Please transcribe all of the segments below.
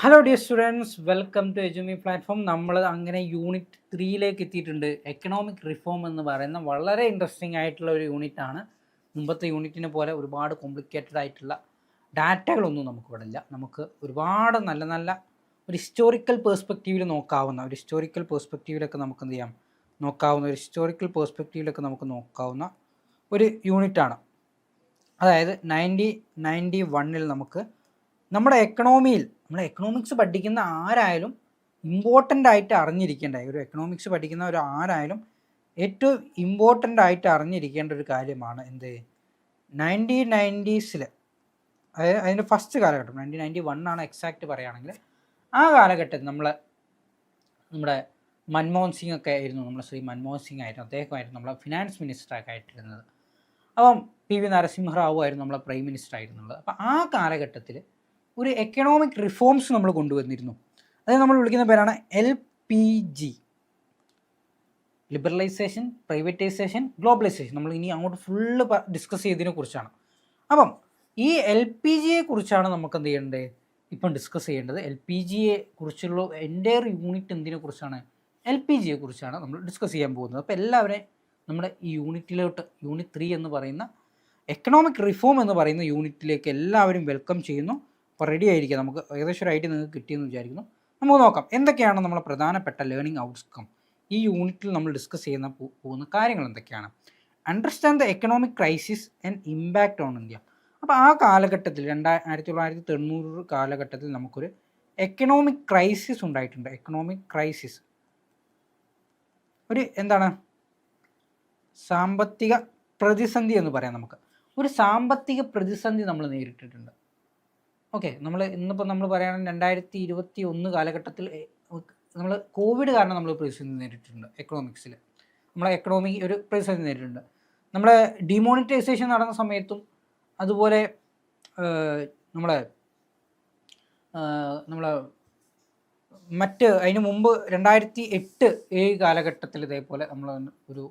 Hello dear students, welcome to Edumy platform. നമ്മൾ അങ്ങനെ unit 3ലേക്ക് എത്തിയിട്ടുണ്ട്. എക്കണോമിക് റിഫോം എന്ന് പറയുന്ന വളരെ ഇൻട്രസ്റ്റിംഗ് ആയിട്ടുള്ള ഒരു യൂണിറ്റാണ്. മുമ്പത്തെ യൂണിറ്റിനെ പോലെ ഒരുപാട് കോംപ്ലിക്കേറ്റഡ് ആയിട്ടുള്ള ഡാറ്റകളൊന്നും നമുക്കിവിടെ ഇല്ല. നമുക്ക് ഒരുപാട് നല്ല നല്ല ഒരു ഹിസ്റ്റോറിക്കൽ പേഴ്സ്പെക്റ്റീവിൽ നോക്കാവുന്ന ഒരു ഹിസ്റ്റോറിക്കൽ പേഴ്സ്പെക്റ്റീവിലൊക്കെ നമുക്ക് എന്ത് ചെയ്യാം നോക്കാവുന്ന ഒരു യൂണിറ്റാണ്. അതായത് 1991 നമുക്ക് നമ്മുടെ എക്കണോമിക്സ് പഠിക്കുന്ന ആരായാലും ഇമ്പോർട്ടൻ്റ് ആയിട്ട് അറിഞ്ഞിരിക്കേണ്ട എക്കണോമിക്സ് പഠിക്കുന്ന ആരായാലും ഏറ്റവും ഇമ്പോർട്ടൻ്റ് ആയിട്ട് അറിഞ്ഞിരിക്കേണ്ട ഒരു കാര്യമാണ് എന്ത് 1990s. അതായത് അതിൻ്റെ ഫസ്റ്റ് കാലഘട്ടം 1991 എക്സാക്റ്റ് പറയുകയാണെങ്കിൽ ആ കാലഘട്ടത്തിൽ നമ്മുടെ മൻമോഹൻ സിംഗ് ഒക്കെ ആയിരുന്നു, ശ്രീ മൻമോഹൻ സിംഗ് ആയിരുന്നു, അദ്ദേഹമായിരുന്നു നമ്മളെ ഫിനാൻസ് മിനിസ്റ്ററൊക്കെ ആയിട്ടിരുന്നത്. അപ്പം PV നരസിംഹറാവു ആയിരുന്നു നമ്മളെ പ്രൈം മിനിസ്റ്റർ ആയിരുന്നുള്ളത്. അപ്പം ആ കാലഘട്ടത്തിൽ ഒരു എക്കണോമിക് റിഫോംസ് നമ്മൾ കൊണ്ടുവന്നിരുന്നു. അത് നമ്മൾ വിളിക്കുന്ന പേരാണ് LPG, ലിബറലൈസേഷൻ, പ്രൈവറ്റൈസേഷൻ, ഗ്ലോബലൈസേഷൻ. നമ്മൾ ഇനി അങ്ങോട്ട് ഫുള്ള് ഡിസ്കസ് ചെയ്തതിനെ കുറിച്ചാണ്. അപ്പം ഈ LPGയെ കുറിച്ചാണ് നമുക്ക് എന്ത് ചെയ്യേണ്ടത്, ഇപ്പം ഡിസ്കസ് ചെയ്യേണ്ടത്. LPGയെ കുറിച്ചുള്ള എൻ്റെ യൂണിറ്റ് എന്തിനെ കുറിച്ചാണ്, LPGയെ കുറിച്ചാണ് നമ്മൾ ഡിസ്കസ് ചെയ്യാൻ പോകുന്നത്. അപ്പോൾ എല്ലാവരെയും നമ്മുടെ ഈ യൂണിറ്റ് 3 എന്ന് പറയുന്ന എക്കണോമിക് റിഫോം എന്ന് പറയുന്ന യൂണിറ്റിലേക്ക് എല്ലാവരും വെൽക്കം ചെയ്യുന്നു. അപ്പോൾ റെഡി ആയിരിക്കുക. നമുക്ക് ഏകദേശം ഒരു ഐഡിയ നിങ്ങൾക്ക് കിട്ടിയെന്ന് വിചാരിക്കുന്നു. നമുക്ക് നോക്കാം എന്തൊക്കെയാണ് നമ്മളെ പ്രധാനപ്പെട്ട ലേണിംഗ് ഔട്ട്കം. ഈ യൂണിറ്റിൽ നമ്മൾ ഡിസ്കസ് ചെയ്യുന്ന പോകുന്ന കാര്യങ്ങൾ എന്തൊക്കെയാണ്. Understand the economic crisis and impact on India. അപ്പോൾ ആ കാലഘട്ടത്തിൽ 1990 കാലഘട്ടത്തിൽ നമുക്കൊരു എക്കണോമിക് ക്രൈസിസ് ഉണ്ടായിട്ടുണ്ട്. എക്കണോമിക് ക്രൈസിസ് ഒരു സാമ്പത്തിക പ്രതിസന്ധി എന്ന് പറയാം. നമുക്ക് ഒരു സാമ്പത്തിക പ്രതിസന്ധി നമ്മൾ നേരിട്ടിട്ടുണ്ട്. ഓക്കെ, ഇന്നിപ്പോൾ നമ്മൾ പറയുകയാണെങ്കിൽ 2021 കാലഘട്ടത്തിൽ നമ്മൾ കോവിഡ് കാരണം നമ്മൾ പ്രതിസന്ധി നേരിട്ടിട്ടുണ്ട്. എക്കണോമിക്സിൽ നമ്മളെ എക്കണോമി ഒരു പ്രതിസന്ധി നേരിട്ടിട്ടുണ്ട്. നമ്മളെ ഡിമോണിറ്റൈസേഷൻ നടന്ന സമയത്തും അതുപോലെ നമ്മളെ അതിന് മുമ്പ് 2008-7 കാലഘട്ടത്തിൽ ഇതേപോലെ നമ്മൾ ഒരു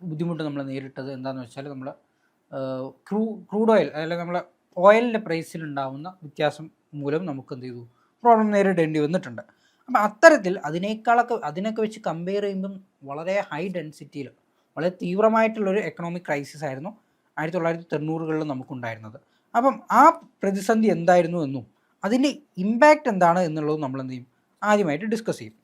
ബുദ്ധിമുട്ട് നമ്മൾ നേരിട്ടത് എന്താണെന്ന് വെച്ചാൽ നമ്മൾ ക്രൂഡ് ഓയിൽ, അല്ലെങ്കിൽ നമ്മളെ ഓയിലിൻ്റെ പ്രൈസിലുണ്ടാവുന്ന വ്യത്യാസം മൂലം നമുക്ക് എന്ത് ചെയ്തു, പ്രോബ്ലം നേരിടേണ്ടി വന്നിട്ടുണ്ട്. അപ്പം അത്തരത്തിൽ അതിനൊക്കെ വെച്ച് കമ്പയർ ചെയ്യുമ്പം വളരെ ഹൈ ഡെൻസിറ്റിയിൽ വളരെ തീവ്രമായിട്ടുള്ളൊരു എക്കണോമിക് ക്രൈസിസ് ആയിരുന്നു 1990-കളിൽ നമുക്കുണ്ടായിരുന്നത്. അപ്പം ആ പ്രതിസന്ധി എന്തായിരുന്നു എന്നും അതിൻ്റെ ഇമ്പാക്റ്റ് എന്താണ് എന്നുള്ളതും നമ്മൾ എന്ത് ചെയ്യും, ആദ്യമായിട്ട് ഡിസ്കസ് ചെയ്യും.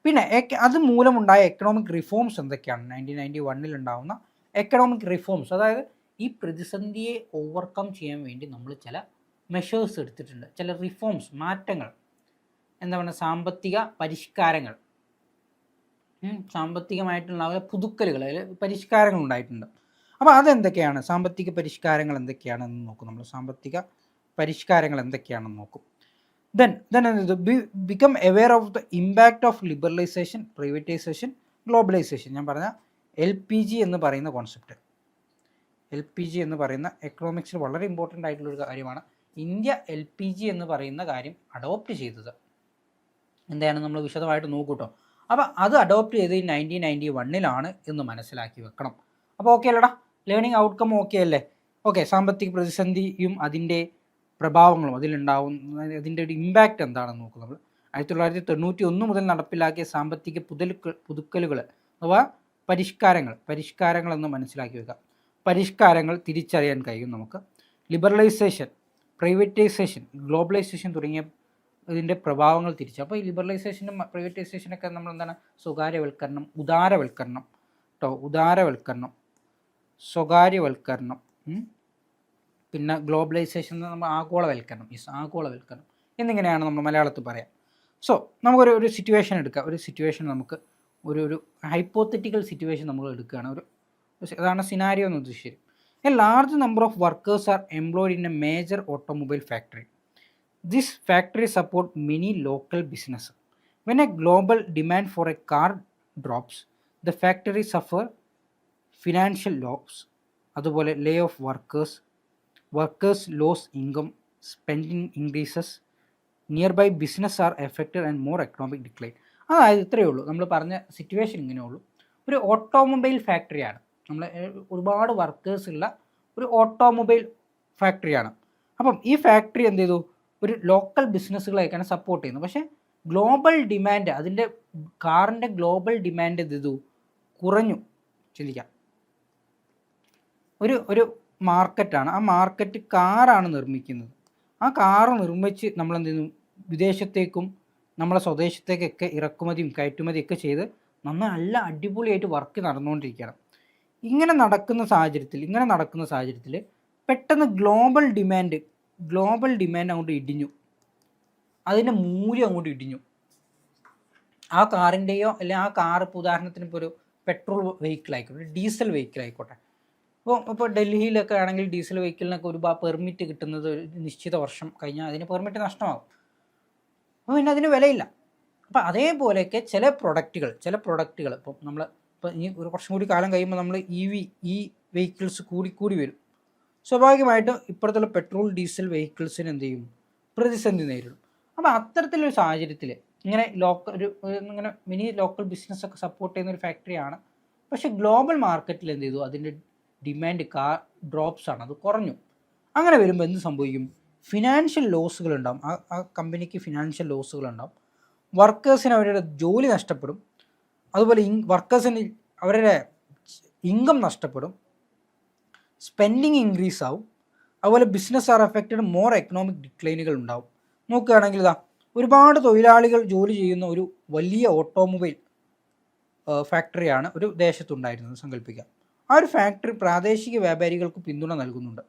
പിന്നെ അത് മൂലമുണ്ടായ എക്കണോമിക് റിഫോംസ് എന്തൊക്കെയാണ്, 1991 ഉണ്ടാകുന്ന എക്കണോമിക് റിഫോംസ്. അതായത് ഈ പ്രതിസന്ധിയെ ഓവർകം ചെയ്യാൻ വേണ്ടി നമ്മൾ ചില മെഷേഴ്സ് എടുത്തിട്ടുണ്ട്, ചില റിഫോംസ്, മാറ്റങ്ങൾ, സാമ്പത്തിക പരിഷ്കാരങ്ങൾ, സാമ്പത്തികമായിട്ടുള്ള പുതുക്കലുകൾ, പരിഷ്കാരങ്ങൾ ഉണ്ടായിട്ടുണ്ട്. അപ്പോൾ അതെന്തൊക്കെയാണ്, സാമ്പത്തിക പരിഷ്കാരങ്ങൾ എന്തൊക്കെയാണെന്ന് നോക്കും. നമ്മൾ സാമ്പത്തിക പരിഷ്കാരങ്ങൾ എന്തൊക്കെയാണെന്ന് നോക്കും. Then become aware of the impact of liberalization, privatization, globalization. ഞാൻ പറഞ്ഞ LPG എന്ന് പറയുന്ന കോൺസെപ്റ്റ്, LPG എന്ന് പറയുന്ന എക്കണോമിക്സിൽ വളരെ ഇമ്പോർട്ടൻ്റ് ആയിട്ടുള്ളൊരു കാര്യമാണ്. ഇന്ത്യ LPG എന്ന് പറയുന്ന കാര്യം അഡോപ്റ്റ് ചെയ്തത് എന്താണ് നമ്മൾ വിശദമായിട്ട് നോക്കൂട്ടോ. അപ്പോൾ അത് അഡോപ്റ്റ് ചെയ്ത് 1991 എന്ന് മനസ്സിലാക്കി വെക്കണം. അപ്പോൾ ഓക്കെ അല്ലടാ, ലേണിംഗ് ഔട്ട്കം ഓക്കെ അല്ലേ? ഓക്കെ, സാമ്പത്തിക പ്രതിസന്ധിയും അതിൻ്റെ പ്രഭാവങ്ങളും അതിൻ്റെ ഒരു ഇമ്പാക്റ്റ് എന്താണെന്ന് നോക്കും. നമ്മൾ 1991 മുതൽ നടപ്പിലാക്കിയ സാമ്പത്തിക പുതുക്കലുകൾ അഥവാ പരിഷ്കാരങ്ങൾ എന്ന് മനസ്സിലാക്കി വെക്കാം. പരിഷ്കാരങ്ങൾ തിരിച്ചറിയാൻ കഴിയും നമുക്ക്. ലിബറലൈസേഷൻ, പ്രൈവറ്റൈസേഷൻ, ഗ്ലോബലൈസേഷൻ തുടങ്ങിയ ഇതിൻ്റെ പ്രഭാവങ്ങൾ തിരിച്ചു. അപ്പോൾ ഈ ലിബറലൈസേഷനും പ്രൈവറ്റൈസേഷനൊക്കെ നമ്മൾ സ്വകാര്യവൽക്കരണം, സ്വകാര്യവൽക്കരണം, പിന്നെ ഗ്ലോബലൈസേഷൻ നമ്മൾ ആഗോളവൽക്കരണം എന്നിങ്ങനെയാണ് നമ്മൾ മലയാളത്തിൽ പറയാം. സോ നമുക്കൊരു സിറ്റുവേഷൻ എടുക്കാം. നമുക്ക് ഒരു ഹൈപ്പോത്തറ്റിക്കൽ സിറ്റുവേഷൻ നമ്മൾ എടുക്കുകയാണ്. അതാണ് സിനാരിയോ എന്ന് ഉദ്ദേശിച്ചത്. A large number of workers are employed in a major automobile factory. This factory support many local business. When a global demand for a car drops, the factory suffer financial loss. അതുപോലെ lay off workers lose income, spending increases, nearby business are affected and more economic decline. അതായത് ഇത്രയേ ഉള്ളൂ. നമ്മൾ പറഞ്ഞ situation ഇങ്ങനെ ഉള്ളൂ. ഒരു automobile ഫാക്ടറിയാണ്, ഒരുപാട് വർക്കേഴ്സ് ഉള്ള ഒരു ഓട്ടോമൊബൈൽ ഫാക്ടറിയാണ്. അപ്പം ഈ ഫാക്ടറി എന്ത് ചെയ്തു, ഒരു ലോക്കൽ ബിസിനസ്സുകളെയൊക്കെയാണ് സപ്പോർട്ട് ചെയ്യുന്നത്. പക്ഷേ ഗ്ലോബൽ ഡിമാൻഡ്, അതിൻ്റെ കാറിൻ്റെ ഗ്ലോബൽ ഡിമാൻഡ് എന്ത് ചെയ്തു? കുറഞ്ഞു. ചിന്തിക്കാം, ഒരു മാർക്കറ്റാണ്, ആ മാർക്കറ്റ് കാറാണ് നിർമ്മിക്കുന്നത്. ആ കാറ് നിർമ്മിച്ച് നമ്മളെന്ത് ചെയ്യുന്നു? വിദേശത്തേക്കും നമ്മളെ സ്വദേശത്തേക്കൊക്കെ ഇറക്കുമതിയും കയറ്റുമതിയൊക്കെ ചെയ്ത് നല്ല അടിപൊളിയായിട്ട് വർക്ക് നടന്നുകൊണ്ടിരിക്കുകയാണ്. ഇങ്ങനെ നടക്കുന്ന സാഹചര്യത്തിൽ പെട്ടെന്ന് ഗ്ലോബൽ ഡിമാൻഡ് അങ്ങോട്ട് ഇടിഞ്ഞു. അതിൻ്റെ മൂല്യം അങ്ങോട്ട് ഇടിഞ്ഞു. ആ കാറിൻ്റെയോ അല്ലെങ്കിൽ ആ കാർ ഇപ്പോൾ ഉദാഹരണത്തിന് ഇപ്പോൾ ഒരു പെട്രോൾ വെഹിക്കിൾ ആയിക്കോട്ടെ, ഡീസൽ വെഹിക്കിൾ ആയിക്കോട്ടെ. ഇപ്പോൾ ഡൽഹിയിലൊക്കെ ആണെങ്കിൽ ഡീസൽ വെഹിക്കിളിനൊക്കെ ഒരു പെർമിറ്റ് കിട്ടുന്നത് ഒരു നിശ്ചിത വർഷം കഴിഞ്ഞാൽ അതിന് പെർമിറ്റ് നഷ്ടമാകും. അപ്പോൾ പിന്നെ അതിന് വിലയില്ല. അപ്പോൾ അതേപോലെയൊക്കെ ചില പ്രൊഡക്റ്റുകൾ ഇപ്പോൾ ഇനി ഒരു കുറച്ചും കൂടി കാലം കഴിയുമ്പോൾ നമ്മൾ ഈ വെഹിക്കിൾസ് കൂടി വരും. സ്വാഭാവികമായിട്ടും ഇപ്പോഴത്തുള്ള പെട്രോൾ ഡീസൽ വെഹിക്കിൾസിന് എന്ത് ചെയ്യും? പ്രതിസന്ധി നേരിടും. അപ്പോൾ അത്തരത്തിലൊരു സാഹചര്യത്തിൽ ഇങ്ങനെ ഇങ്ങനെ മിനി ലോക്കൽ ബിസിനസ്സൊക്കെ സപ്പോർട്ട് ചെയ്യുന്ന ഒരു ഫാക്ടറിയാണ്. പക്ഷേ ഗ്ലോബൽ മാർക്കറ്റിൽ എന്ത് ചെയ്തു? അതിൻ്റെ ഡിമാൻഡ് ഡ്രോപ്സാണ്, അത് കുറഞ്ഞു. അങ്ങനെ വരുമ്പോൾ എന്ത് സംഭവിക്കും? ഫിനാൻഷ്യൽ ലോസുകൾ ഉണ്ടാകും. ആ കമ്പനിക്ക് ഫിനാൻഷ്യൽ ലോസുകൾ ഉണ്ടാകും. വർക്കേഴ്സിന് അവരുടെ ജോലി നഷ്ടപ്പെടും. അതുപോലെ വർക്കേഴ്സിന് അവരുടെ ഇൻകം നഷ്ടപ്പെടും. സ്പെൻഡിങ് ഇൻക്രീസ് ആവും. അതുപോലെ business are affected, more economic ഡിക്ലൈനുകൾ ഉണ്ടാവും. നോക്കുകയാണെങ്കിൽ ഒരുപാട് തൊഴിലാളികൾ ജോലി ചെയ്യുന്ന ഒരു വലിയ ഓട്ടോമൊബൈൽ ഫാക്ടറിയാണ് ഒരു ദേശത്തുണ്ടായിരുന്നത് സങ്കല്പിക്കാം. ആ ഒരു ഫാക്ടറി പ്രാദേശിക വ്യാപാരികൾക്ക് പിന്തുണ നൽകുന്നുണ്ട്.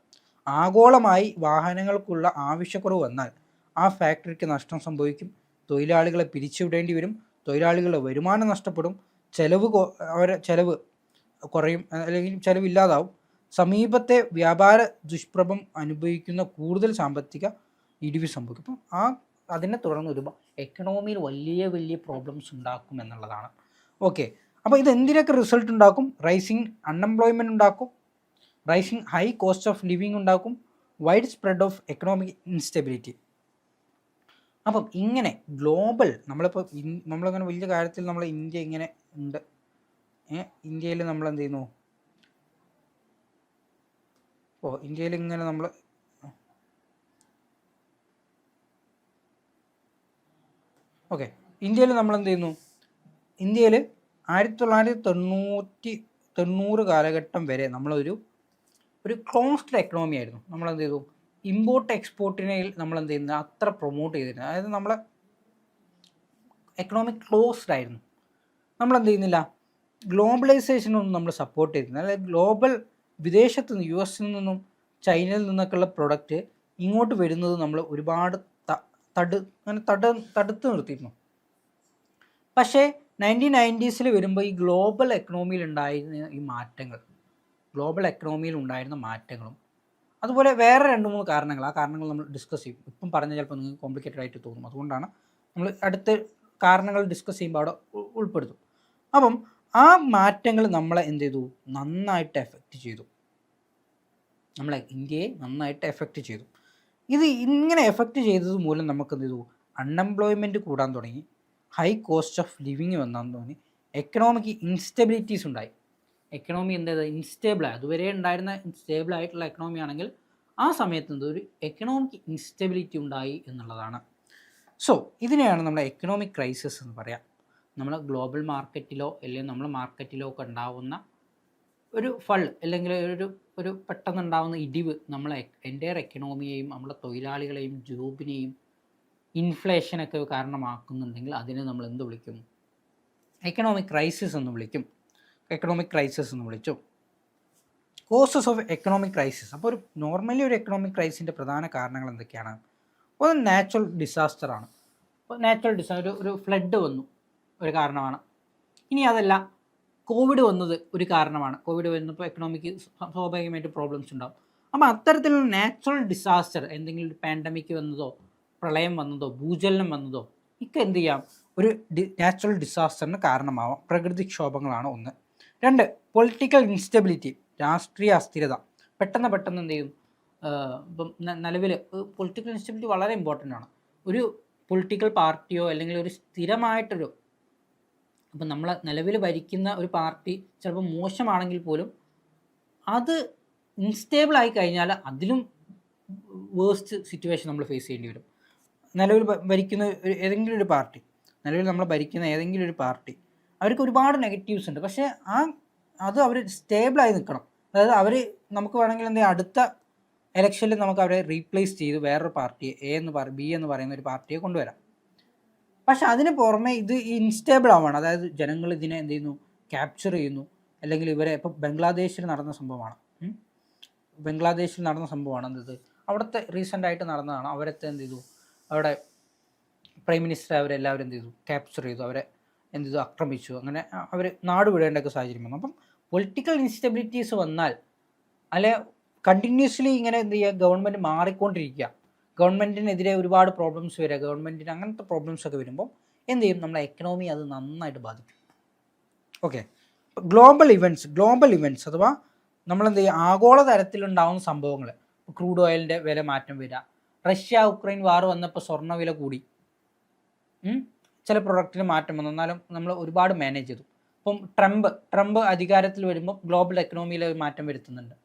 ആഗോളമായി വാഹനങ്ങൾക്കുള്ള ആവശ്യക്കുറവ് വന്നാൽ ആ ഫാക്ടറിക്ക് നഷ്ടം സംഭവിക്കും. തൊഴിലാളികളെ പിരിച്ചുവിടേണ്ടി വരും. തൊഴിലാളികളുടെ വരുമാനം നഷ്ടപ്പെടും. ചെലവ് കുറയും, അല്ലെങ്കിൽ ചെലവില്ലാതാവും. സമീപത്തെ വ്യാപാര ദുഷ്പ്രഭം അനുഭവിക്കുന്ന കൂടുതൽ സാമ്പത്തിക ഇടിവ് സംഭവിക്കും. അപ്പം അതിനെ തുടർന്ന് വരുമ്പോൾ എക്കണോമിയിൽ വലിയ പ്രോബ്ലംസ് ഉണ്ടാക്കും എന്നുള്ളതാണ്. ഓക്കെ, അപ്പോൾ ഇതെന്തിനൊക്കെ റിസൾട്ട് ഉണ്ടാക്കും? റൈസിങ് അൺഎംപ്ലോയ്മെൻറ്റ് ഉണ്ടാക്കും, rising high cost of living ഉണ്ടാക്കും, wide spread of economic instability. അപ്പം ഇങ്ങനെ നമ്മളിങ്ങനെ വലിയ കാര്യത്തിൽ ഇന്ത്യ ഇങ്ങനെ ഉണ്ട്. ഇന്ത്യയിൽ നമ്മൾ എന്ത് ചെയ്യുന്നു? ഇന്ത്യയിൽ ഇങ്ങനെ ഇന്ത്യയിൽ നമ്മൾ എന്ത് ചെയ്യുന്നു? ഇന്ത്യയിൽ 1990 കാലഘട്ടം വരെ നമ്മളൊരു ക്ലോസ്ഡ് എക്കണോമി ആയിരുന്നു. നമ്മളെന്ത് ചെയ്തു? ഇമ്പോർട്ട് എക്സ്പോർട്ടിനെ നമ്മളെന്ത് ചെയ്യുന്നത്? അത്ര പ്രൊമോട്ട് ചെയ്തിരുന്നത്. അതായത് നമ്മളെ എക്കണോമിക് ക്ലോസ്ഡ് ആയിരുന്നു. നമ്മളെന്ത് ചെയ്യുന്നില്ല? ഗ്ലോബലൈസേഷനൊന്നും നമ്മൾ സപ്പോർട്ട് ചെയ്തിരുന്നില്ല. അതായത് വിദേശത്തു നിന്ന്, US നിന്നും ചൈനയിൽ നിന്നൊക്കെയുള്ള പ്രൊഡക്റ്റ് ഇങ്ങോട്ട് വരുന്നത് നമ്മൾ ഒരുപാട് തടുത്ത് നിർത്തിയിരുന്നു. പക്ഷേ 1990s വരുമ്പോൾ ഈ ഗ്ലോബൽ എക്കണോമിയിൽ ഉണ്ടായിരുന്ന മാറ്റങ്ങളും അതുപോലെ വേറെ 2-3 കാരണങ്ങൾ, ആ കാരണങ്ങൾ നമ്മൾ ഡിസ്കസ് ചെയ്യും. ഇപ്പം പറഞ്ഞാൽ ചിലപ്പോൾ നിങ്ങൾക്ക് കോംപ്ലിക്കേറ്റഡ് ആയിട്ട് തോന്നും. അതുകൊണ്ടാണ് നമ്മൾ അടുത്ത കാരണങ്ങൾ ഡിസ്കസ് ചെയ്യുമ്പോൾ അവിടെ ഉൾപ്പെടുത്തും. അപ്പം ആ മാറ്റങ്ങൾ നമ്മളെ എന്ത് ചെയ്തു? നന്നായിട്ട് എഫക്റ്റ് ചെയ്തു. നമ്മളെ ഇന്ത്യയെ നന്നായിട്ട് എഫക്റ്റ് ചെയ്തു. ഇത് ഇങ്ങനെ എഫക്റ്റ് ചെയ്തത് മൂലം നമുക്ക് എന്ത് ചെയ്തു? അൺഎംപ്ലോയ്മെൻറ്റ് കൂടാൻ തുടങ്ങി, ഹൈ കോസ്റ്റ് ഓഫ് ലിവിങ് വന്നാൻ തുടങ്ങി, എക്കണോമിക് ഇൻസ്റ്റെബിലിറ്റീസ് ഉണ്ടായി. എക്കണോമി എന്തായത്? ഇൻസ്റ്റേബിളായി. അതുവരെ ഉണ്ടായിരുന്ന സ്റ്റേബിൾ ആയിട്ടുള്ള എക്കണോമി ആണെങ്കിൽ ആ സമയത്ത് ഒരു എക്കണോമിക് ഇൻസ്റ്റെബിലിറ്റി ഉണ്ടായി എന്നുള്ളതാണ്. സോ ഇതിനെയാണ് നമ്മൾ എക്കണോമിക് ക്രൈസിസ് എന്ന് പറയാം. നമ്മൾ ഗ്ലോബൽ മാർക്കറ്റിലോ അല്ലെങ്കിൽ നമ്മൾ മാർക്കറ്റിലോ ഒക്കെ ഉണ്ടാവുന്ന ഒരു അല്ലെങ്കിൽ ഒരു പെട്ടെന്നുണ്ടാകുന്ന ഇടിവ് നമ്മളെ എൻ്റയർ എക്കണോമിയെയും നമ്മുടെ തൊഴിലാളികളെയും ജോബിനെയും ഇൻഫ്ലേഷനൊക്കെ കാരണമാക്കുന്നുണ്ടെങ്കിൽ അതിനെ നമ്മൾ എന്ത് വിളിക്കും? എക്കണോമിക് ക്രൈസിസ് എന്ന് വിളിക്കും. Causes of economic crisis. അപ്പോൾ നോർമലി ഒരു എക്കണോമിക് ക്രൈസിൻ്റെ പ്രധാന കാരണങ്ങൾ എന്തൊക്കെയാണ്? ഒന്ന് നാച്ചുറൽ ഡിസാസ്റ്ററാണ്. അപ്പോൾ നാച്ചുറൽ ഡിസാസ്റ്റർ, ഒരു ഫ്ലഡ് വന്നു, ഒരു കാരണമാണ്. ഇനി അതല്ല, കോവിഡ് വന്നത് ഒരു കാരണമാണ്. കോവിഡ് വന്നപ്പോൾ എക്കണോമിക്ക് സ്വാഭാവികമായിട്ട് പ്രോബ്ലംസ് ഉണ്ടാകും. അപ്പോൾ അത്തരത്തിലുള്ള നാച്ചുറൽ ഡിസാസ്റ്റർ, എന്തെങ്കിലും ഒരു പാൻഡമിക് വന്നതോ പ്രളയം വന്നതോ ഭൂചലനം വന്നതോ ഒക്കെ എന്ത് ചെയ്യാം? ഒരു നാച്ചുറൽ ഡിസാസ്റ്ററിന് കാരണമാവാം. പ്രകൃതിക്ഷോഭങ്ങളാണ് ഒന്ന്. 2, പൊളിറ്റിക്കൽ ഇൻസ്റ്റെബിലിറ്റി, രാഷ്ട്രീയ അസ്ഥിരത. പെട്ടെന്ന് എന്ത് ചെയ്യും? ഇപ്പം നിലവിൽ പൊളിറ്റിക്കൽ ഇൻസ്റ്റെബിലിറ്റി വളരെ ഇമ്പോർട്ടൻ്റ് ആണ്. ഒരു പൊളിറ്റിക്കൽ പാർട്ടിയോ അല്ലെങ്കിൽ ഒരു സ്ഥിരമായിട്ടൊരു, ഇപ്പം നമ്മളെ നിലവിൽ ഭരിക്കുന്ന ഒരു പാർട്ടി ചിലപ്പോൾ മോശമാണെങ്കിൽ പോലും അത് ഇൻസ്റ്റേബിൾ ആയി കഴിഞ്ഞാൽ അതിലും വേഴ്സ്റ്റ് സിറ്റുവേഷൻ നമ്മൾ ഫേസ് ചെയ്യേണ്ടി വരും. നിലവിൽ ഭരിക്കുന്ന ഏതെങ്കിലും ഒരു പാർട്ടി, നിലവിൽ നമ്മൾ ഭരിക്കുന്ന ഏതെങ്കിലും ഒരു പാർട്ടി, അവർക്ക് ഒരുപാട് നെഗറ്റീവ്സ് ഉണ്ട്. പക്ഷേ അത് അവർ സ്റ്റേബിളായി നിൽക്കണം. അതായത് അവർ നമുക്ക് വേണമെങ്കിൽ എന്തെങ്കിലും അടുത്ത ഇലക്ഷനിൽ നമുക്ക് അവരെ റീപ്ലേസ് ചെയ്ത് വേറൊരു പാർട്ടിയെ ബി എന്ന് പറയുന്ന ഒരു പാർട്ടിയെ കൊണ്ടുവരാം. പക്ഷെ അതിന് പുറമെ ഇത് ഇൻസ്റ്റേബിൾ ആവുകയാണ്. അതായത് ജനങ്ങൾ ഇതിനെ എന്ത് ചെയ്യുന്നു, ക്യാപ്ചർ ചെയ്യുന്നു. അല്ലെങ്കിൽ ഇവരെ ഇപ്പോൾ ബംഗ്ലാദേശിൽ നടന്ന സംഭവമാണ് എന്തത് അവിടുത്തെ റീസെൻ്റായിട്ട് നടന്നതാണ്. അവരത്തെ എന്ത് ചെയ്തു, അവിടെ പ്രൈം മിനിസ്റ്റർ അവരെല്ലാവരും എന്ത് ചെയ്തു, ക്യാപ്ചർ ചെയ്തു, അവരെ എന്ത് ചെയ്തു, ആക്രമിച്ചു. അങ്ങനെ അവർ നാട് വിടേണ്ടൊക്കെ സാഹചര്യം വന്നു. അപ്പം പൊളിറ്റിക്കൽ ഇൻസ്റ്റെബിലിറ്റീസ് വന്നാൽ അല്ലെ കണ്ടിന്യൂസ്ലി ഇങ്ങനെ എന്ത് ചെയ്യുക, ഗവൺമെൻറ് മാറിക്കൊണ്ടിരിക്കുക, ഗവൺമെൻറ്റിനെതിരെ ഒരുപാട് പ്രോബ്ലംസ് വരിക, ഗവൺമെൻറ്റിന് അങ്ങനത്തെ പ്രോബ്ലംസ് ഒക്കെ വരുമ്പോൾ എന്ത് ചെയ്യും, നമ്മളെ എക്കണോമി അത് നന്നായിട്ട് ബാധിക്കും. ഓക്കെ, ഗ്ലോബൽ ഇവൻറ്റ്സ് അഥവാ നമ്മളെന്ത് ചെയ്യുക, ആഗോള തരത്തിലുണ്ടാകുന്ന സംഭവങ്ങൾ, ക്രൂഡ് ഓയിലിൻ്റെ വില മാറ്റം വരിക, റഷ്യ ഉക്രൈൻ വാർ വന്നപ്പോൾ സ്വർണ്ണ വില കൂടി, ചില പ്രൊഡക്റ്റിന് മാറ്റം വന്നു, എന്നാലും നമ്മൾ ഒരുപാട് മാനേജ് ചെയ്തു. ഇപ്പം ട്രംപ് അധികാരത്തിൽ വരുമ്പോൾ ഗ്ലോബൽ എക്കണോമിയിൽ മാറ്റം വരുത്തുന്നുണ്ട്.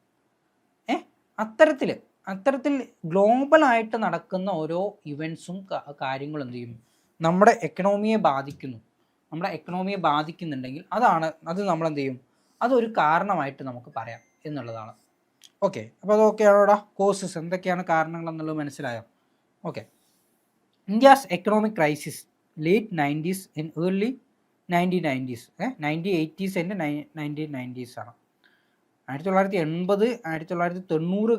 അത്തരത്തിൽ ഗ്ലോബലായിട്ട് നടക്കുന്ന ഓരോ ഇവൻറ്റ്സും കാര്യങ്ങളും എന്ത് ചെയ്യും, നമ്മുടെ എക്കണോമിയെ ബാധിക്കുന്നുണ്ടെങ്കിൽ അത് നമ്മളെന്ത് ചെയ്യും, അതൊരു കാരണമായിട്ട് നമുക്ക് പറയാം എന്നുള്ളതാണ്. ഓക്കെ, അപ്പോൾ അതൊക്കെയാണോടാ കോസസ്, എന്തൊക്കെയാണ് കാരണങ്ങൾ എന്നുള്ളത് മനസ്സിലായോ? Okay, India's economic crisis late 90s and early 1990s, 1980s and 1990s ആണ്. 1980, 1990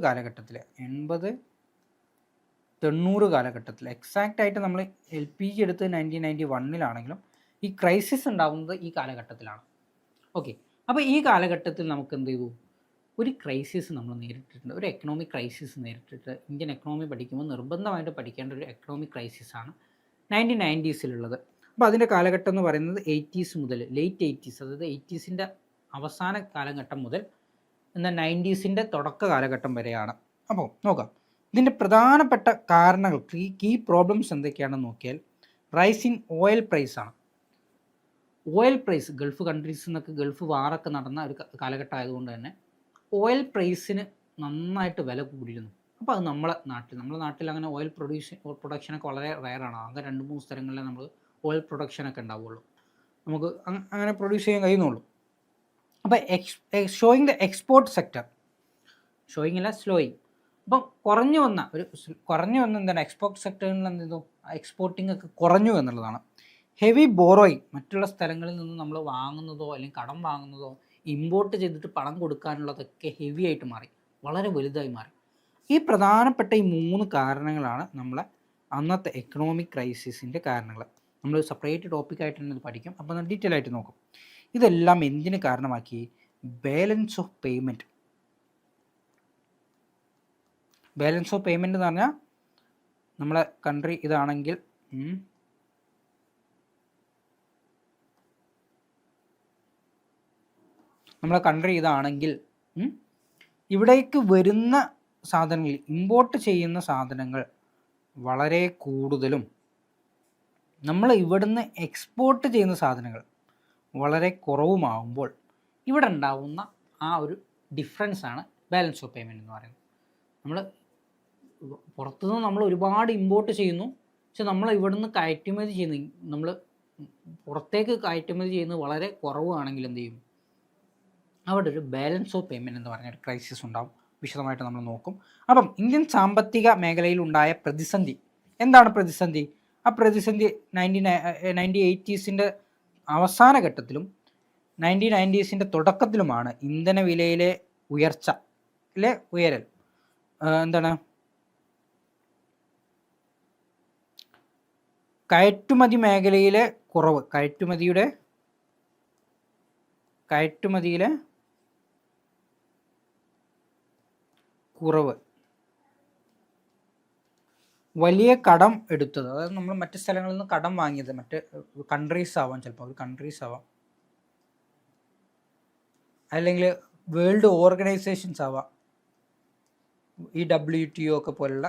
കാലഘട്ടത്തിൽ എക്സാക്റ്റ് ആയിട്ട് നമ്മൾ LPG എടുത്ത് 1991 ഈ ക്രൈസിസ് ഉണ്ടാകുന്നത് ഈ കാലഘട്ടത്തിലാണ്. ഓക്കെ, അപ്പോൾ ഈ കാലഘട്ടത്തിൽ നമുക്ക് എന്ത് ചെയ്തു, ഒരു ക്രൈസിസ് നമ്മൾ നേരിട്ടിട്ടുണ്ട്, ഒരു എക്കണോമിക് ക്രൈസിസ് നേരിട്ടിട്ട്. ഇന്ത്യൻ എക്കണോമി പഠിക്കുമ്പോൾ നിർബന്ധമായിട്ട് പഠിക്കേണ്ട ഒരു എക്കണോമിക് ക്രൈസിസാണ് 1990s. അപ്പോൾ അതിൻ്റെ കാലഘട്ടം എന്ന് പറയുന്നത് 80s മുതൽ ലേറ്റ് 80s, അതായത് 80s അവസാന കാലഘട്ടം മുതൽ എന്നാൽ 90s തുടക്ക കാലഘട്ടം വരെയാണ്. അപ്പോൾ നോക്കാം ഇതിൻ്റെ പ്രധാനപ്പെട്ട കാരണങ്ങൾ, കീ പ്രോബ്ലംസ് എന്തൊക്കെയാണെന്ന് നോക്കിയാൽ, റൈസ് ഇൻ ഓയിൽ പ്രൈസാണ്. ഓയിൽ പ്രൈസ് ഗൾഫ് കൺട്രീസിൽ നിന്നൊക്കെ ഗൾഫ് വാറൊക്കെ നടന്ന ഒരു കാലഘട്ടം ആയതുകൊണ്ട് തന്നെ ഓയിൽ പ്രൈസിന് നന്നായിട്ട് വില കൂടിയിരുന്നു. അപ്പോൾ അത് നമ്മുടെ നാട്ടിൽ അങ്ങനെ ഓയിൽ പ്രൊഡക്ഷനൊക്കെ വളരെ റയറാണ്. ആകെ 2-3 സ്ഥലങ്ങളിലെ നമ്മൾ ഓയിൽ പ്രൊഡക്ഷനൊക്കെ ഉണ്ടാവുള്ളൂ, നമുക്ക് അങ്ങനെ പ്രൊഡ്യൂസ് ചെയ്യാൻ കഴിയുന്നുള്ളൂ. അപ്പോൾ showing the export sector, slowing. അപ്പം കുറഞ്ഞു വന്ന എന്താണ്, എക്സ്പോർട്ട് സെക്ടറിൽ എന്ത് ചെയ്തു, എക്സ്പോർട്ടിംഗ് ഒക്കെ കുറഞ്ഞു എന്നുള്ളതാണ്. ഹെവി ബോറോയിങ്, മറ്റുള്ള സ്ഥലങ്ങളിൽ നിന്ന് നമ്മൾ വാങ്ങുന്നതോ അല്ലെങ്കിൽ കടം വാങ്ങുന്നതോ ഇമ്പോർട്ട് ചെയ്തിട്ട് പണം കൊടുക്കാനുള്ളതൊക്കെ ഹെവി ആയിട്ട് മാറി, വളരെ വലുതായി മാറി. ഈ പ്രധാനപ്പെട്ട ഈ 3 കാരണങ്ങളാണ് നമ്മളെ അന്നത്തെ എക്കണോമിക് ക്രൈസിസിൻ്റെ കാരണങ്ങൾ. നമ്മൾ സെപ്പറേറ്റ് ടോപ്പിക്കായിട്ട് തന്നെ ഇത് പഠിക്കും. അപ്പോൾ നമ്മൾ ഡീറ്റെയിൽ ആയിട്ട് നോക്കും. ഇതെല്ലാം എന്തിന് കാരണമാക്കി, ബാലൻസ് ഓഫ് പേയ്മെൻറ്റ് എന്ന് പറഞ്ഞാൽ നമ്മളെ കൺട്രി ഇതാണെങ്കിൽ ഇവിടേക്ക് വരുന്ന സാധനങ്ങൾ, ഇമ്പോർട്ട് ചെയ്യുന്ന സാധനങ്ങൾ വളരെ കൂടുതലും നമ്മൾ ഇവിടുന്ന് എക്സ്പോർട്ട് ചെയ്യുന്ന സാധനങ്ങൾ വളരെ കുറവുമാകുമ്പോൾ ഇവിടെ ഉണ്ടാവുന്ന ആ ഒരു ഡിഫറൻസാണ് ബാലൻസ് ഓഫ് പേയ്മെൻറ്റ് എന്ന് പറയുന്നത്. നമ്മൾ പുറത്തുനിന്ന് നമ്മൾ ഒരുപാട് ഇമ്പോർട്ട് ചെയ്യുന്നു, പക്ഷെ നമ്മൾ ഇവിടുന്ന് കയറ്റുമതി നമ്മൾ പുറത്തേക്ക് കയറ്റുമതി ചെയ്യുന്നത് വളരെ കുറവാണെങ്കിൽ എന്ത് ചെയ്യും, അവിടെ ഒരു ബാലൻസ് ഓഫ് പേയ്മെൻറ്റ് എന്ന് പറഞ്ഞൊരു ക്രൈസിസ് ഉണ്ടാവും. വിശദമായിട്ട് നമ്മൾ നോക്കും. അപ്പം ഇന്ത്യൻ സാമ്പത്തിക മേഖലയിൽ ഉണ്ടായ പ്രതിസന്ധി എന്താണ്? ആ പ്രതിസന്ധി 1980s അവസാന ഘട്ടത്തിലും 1990s തുടക്കത്തിലുമാണ് ഇന്ധന വിലയിലെ ഉയരൽ. എന്താണ്, കയറ്റുമതി മേഖലയിലെ കുറവ്, കയറ്റുമതിയിലെ കുറവ്, വലിയ കടം എടുത്തത്, അതായത് നമ്മൾ മറ്റ് സ്ഥലങ്ങളിൽ നിന്ന് കടം വാങ്ങിയത്, മറ്റ് കൺട്രീസ് ആവാം, ചിലപ്പോൾ ഒരു കൺട്രീസ് ആവാം, അല്ലെങ്കിൽ വേൾഡ് ഓർഗനൈസേഷൻസ് ആവാം, ഈ WTO ഒക്കെ പോലുള്ള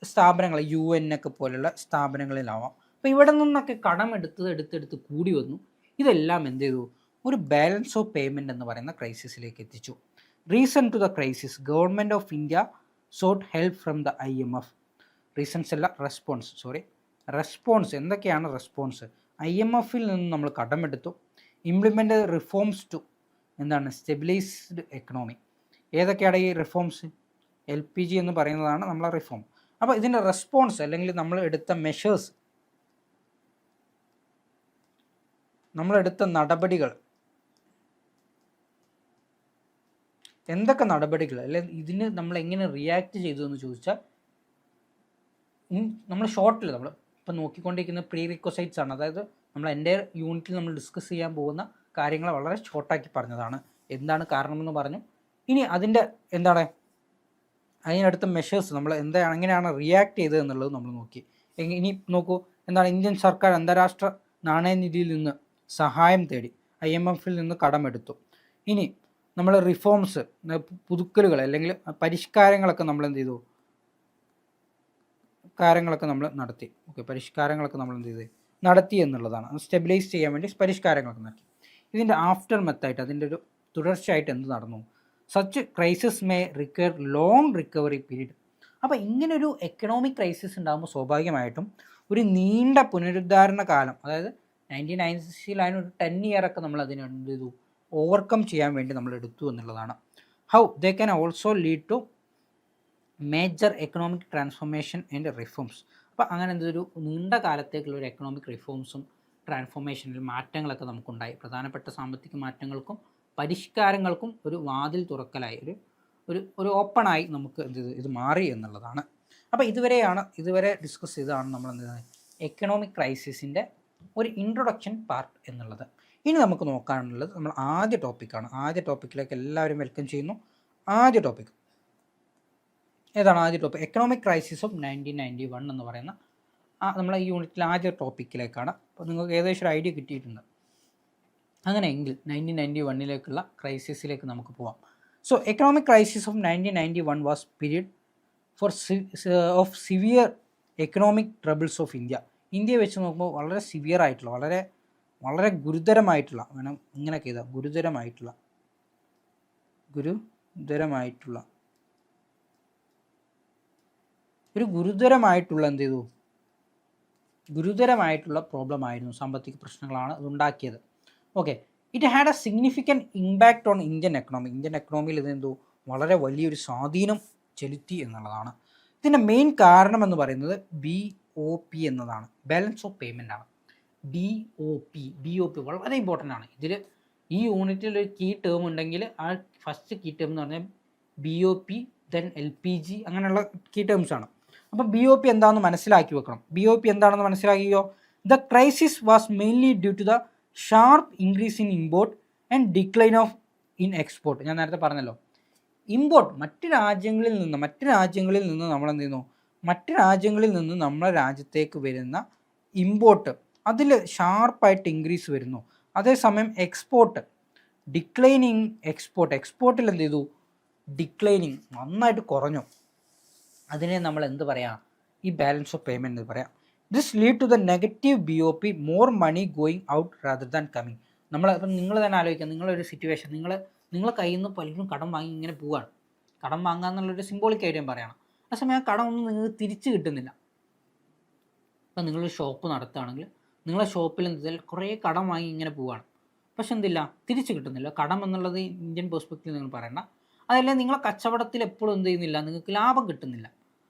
സ്ഥാപനങ്ങൾ, UN ഒക്കെ പോലുള്ള സ്ഥാപനങ്ങളിലാവാം. അപ്പോൾ ഇവിടെ നിന്നൊക്കെ കടം എടുത്ത് കൂടി വന്നു. ഇതെല്ലാം എന്ത് ചെയ്തു, ഒരു ബാലൻസ് ഓഫ് പേയ്മെൻറ്റ് എന്ന് പറയുന്ന ക്രൈസിസിലേക്ക് എത്തിച്ചു. Reason to the crisis, government of India sought help from the IMF. Reasons അല്ല, റെസ്പോൺസ് എന്തൊക്കെയാണ് റെസ്പോൺസ്? IMF നിന്ന് നമ്മൾ കടമെടുത്തു, ഇംപ്ലിമെൻ്റ് റിഫോംസ് ടു എന്താണ് സ്റ്റെബിലൈസ്ഡ് എക്കണോമി. ഏതൊക്കെയാണ് ഈ റിഫോംസ്? LPG എന്ന് പറയുന്നതാണ് നമ്മളെ റിഫോം. അപ്പോൾ ഇതിൻ്റെ റെസ്പോൺസ് അല്ലെങ്കിൽ നമ്മളെടുത്ത മെഷേഴ്സ്, നമ്മളെടുത്ത നടപടികൾ, എന്തൊക്കെ നടപടികൾ അല്ലെങ്കിൽ ഇതിന് നമ്മൾ എങ്ങനെ റിയാക്ട് ചെയ്തു എന്ന് ചോദിച്ചാൽ നമ്മൾ ഷോർട്ടിൽ നമ്മൾ ഇപ്പം നോക്കിക്കൊണ്ടിരിക്കുന്ന പ്രീ റിക്വസൈറ്റ്സ് ആണ്. അതായത് നമ്മൾ എൻ്റെ യൂണിറ്റിൽ നമ്മൾ ഡിസ്കസ് ചെയ്യാൻ പോകുന്ന കാര്യങ്ങൾ വളരെ ഷോർട്ടാക്കി പറഞ്ഞതാണ്. എന്താണ് കാരണമെന്ന് പറഞ്ഞു. ഇനി അതിൻ്റെ എന്താണ് അതിനടുത്ത മെഷേഴ്സ് നമ്മൾ എങ്ങനെയാണ് റിയാക്ട് ചെയ്തത് എന്നുള്ളത് നമ്മൾ നോക്കി. ഇനി നോക്കൂ, എന്താണ് ഇന്ത്യൻ സർക്കാർ അന്താരാഷ്ട്ര നാണയനിധിയിൽ നിന്ന് സഹായം തേടി, IMF നിന്ന് കടമെടുത്തു. ഇനി നമ്മൾ റിഫോംസ്, പുതുക്കലുകൾ അല്ലെങ്കിൽ പരിഷ്കാരങ്ങളൊക്കെ നമ്മൾ എന്ത് ചെയ്തു? കാര്യങ്ങളൊക്കെ നമ്മൾ നടത്തി. പരിഷ്കാരങ്ങളൊക്കെ നമ്മൾ എന്ത് ചെയ്ത് നടത്തി എന്നുള്ളതാണ്. സ്റ്റെബിലൈസ് ചെയ്യാൻ വേണ്ടി പരിഷ്കാരങ്ങളൊക്കെ നടത്തി. ഇതിൻ്റെ ആഫ്റ്റർ മെത്തായിട്ട്, അതിൻ്റെ ഒരു തുടർച്ചയായിട്ട് എന്ത് നടന്നു? Such crisis may require long recovery period. അപ്പോൾ ഇങ്ങനൊരു എക്കണോമിക് ക്രൈസിസ് ഉണ്ടാകുമ്പോൾ സ്വാഭാവികമായിട്ടും ഒരു നീണ്ട പുനരുദ്ധാരണ കാലം, അതായത് 1990 ഒരു 10 ഇയറൊക്കെ നമ്മൾ അതിന് എന്ത് ചെയ്തു? ഓവർകം ചെയ്യാൻ വേണ്ടി നമ്മൾ എടുത്തു എന്നുള്ളതാണ്. How they can also lead to major economic transformation and reforms. അപ്പോൾ അങ്ങനെ എന്തൊരു നീണ്ട കാലത്തേക്കുള്ള ഒരു എക്കണോമിക് റിഫോംസും ട്രാൻസ്ഫോർമേഷനിൽ മാറ്റങ്ങളൊക്കെ നമുക്കുണ്ടായി. പ്രധാനപ്പെട്ട സാമ്പത്തിക മാറ്റങ്ങൾക്കും പരിഷ്കാരങ്ങൾക്കും ഒരു വാതിൽ തുറക്കലായി, ഒരു ഓപ്പണായി നമുക്ക് ഇത് മാറി എന്നുള്ളതാണ്. അപ്പോൾ ഇതുവരെ ഡിസ്കസ് ചെയ്തതാണ് നമ്മൾ എക്കണോമിക് ക്രൈസിസിൻ്റെ ഒരു ഇൻട്രൊഡക്ഷൻ പാർട്ട് എന്നുള്ളത്. ഇനി നമുക്ക് നോക്കാനുള്ളത് നമ്മൾ ആദ്യ ടോപ്പിക്കിലേക്ക് എല്ലാവരും വെൽക്കം ചെയ്യുന്നു. ആദ്യ ടോപ്പിക് ഏതാണ്? എക്കണോമിക് ക്രൈസിസ് ഓഫ് 1991 എന്ന് പറയുന്ന നമ്മളെ ഈ യൂണിറ്റിൽ ആദ്യ ടോപ്പിക്കിലേക്കാണ്. അപ്പോൾ നിങ്ങൾക്ക് ഏകദേശം ഒരു ഐഡിയ കിട്ടിയിട്ടുണ്ട്. അങ്ങനെയെങ്കിൽ 1991 ക്രൈസിസിലേക്ക് നമുക്ക് പോവാം. So economic crisis of 1991 was period of severe economic troubles of ഇന്ത്യയെ വെച്ച് നോക്കുമ്പോൾ വളരെ സിവിയർ ആയിട്ടുള്ള, വളരെ ഗുരുതരമായിട്ടുള്ള, വേണം ഇങ്ങനെയൊക്കെ ചെയ്താൽ ഗുരുതരമായിട്ടുള്ള എന്ത് ചെയ്തു? ഗുരുതരമായിട്ടുള്ള പ്രോബ്ലം ആയിരുന്നു, സാമ്പത്തിക പ്രശ്നങ്ങളാണ് അതുണ്ടാക്കിയത്. Okay, it had a significant impact on Indian എക്കണോമിയിൽ ഇതെന്തോ വളരെ വലിയൊരു സ്വാധീനം ചെലുത്തി എന്നുള്ളതാണ്. ഇതിൻ്റെ മെയിൻ കാരണം എന്ന് പറയുന്നത് BOP എന്നതാണ്, ബാലൻസ് ഓഫ് പേയ്മെൻ്റ് ആണ്. BOP വളരെ ഇമ്പോർട്ടൻ്റ് ആണ്. ഇതിൽ ഈ യൂണിറ്റിൽ ഒരു കീ ടേം ഉണ്ടെങ്കിൽ ആ ഫസ്റ്റ് കീ ടേം എന്ന് പറഞ്ഞാൽ BOP, ദെൻ LPG, അങ്ങനെയുള്ള കീ ടേംസ് ആണ്. അപ്പോൾ BOP എന്താണെന്ന് മനസ്സിലാക്കി വെക്കണം. BOP എന്താണെന്ന് മനസ്സിലാക്കിയോ? The crisis was mainly due to the sharp increase in import and decline of in export. ഞാൻ നേരത്തെ പറഞ്ഞല്ലോ, ഇമ്പോർട്ട് മറ്റ് രാജ്യങ്ങളിൽ നിന്ന് നമ്മൾ എന്ത് ചെയ്യുന്നു? മറ്റ് രാജ്യങ്ങളിൽ നിന്ന് നമ്മളെ രാജ്യത്തേക്ക് വരുന്ന ഇമ്പോർട്ട് അതിൽ ഷാർപ്പായിട്ട് ഇൻക്രീസ് വരുന്നു. അതേസമയം എക്സ്പോർട്ടിൽ എന്ത് ചെയ്തു? ഡിക്ലൈനിങ് നന്നായിട്ട് കുറഞ്ഞു. അതിനെ നമ്മൾ എന്ത് പറയാം? ഈ ബാലൻസ് ഓഫ് പേയ്മെൻറ്റ് എന്ന് പറയാം. This lead to the negative BOP, more money going out rather than coming. അപ്പം നിങ്ങൾ തന്നെ ആലോചിക്കുക, നിങ്ങളൊരു സിറ്റുവേഷൻ, നിങ്ങളെ കയ്യിൽ നിന്ന് പലരും കടം വാങ്ങി ഇങ്ങനെ പോവുകയാണ്. കടം വാങ്ങുക എന്നുള്ളൊരു സിംബോളിക് കാര്യം പറയണം. ആ സമയം ആ കടം ഒന്നും നിങ്ങൾക്ക് തിരിച്ച് കിട്ടുന്നില്ല. അപ്പം നിങ്ങളൊരു ഷോപ്പ് നടത്തുകയാണെങ്കിൽ നിങ്ങളെ ഷോപ്പിൽ എന്താ കുറേ കടം വാങ്ങി ഇങ്ങനെ പോവുകയാണ്, പക്ഷെ എന്തില്ല, തിരിച്ച് കിട്ടുന്നില്ല. കടം എന്നുള്ളത് ഇന്ത്യൻ പെർസ്പെക്റ്റീവ് നിങ്ങൾ പറയണ്ട. അതല്ല, നിങ്ങളെ കച്ചവടത്തിൽ എപ്പോഴും എന്ത് ചെയ്യുന്നില്ല, നിങ്ങൾക്ക് ലാഭം കിട്ടുന്നില്ല.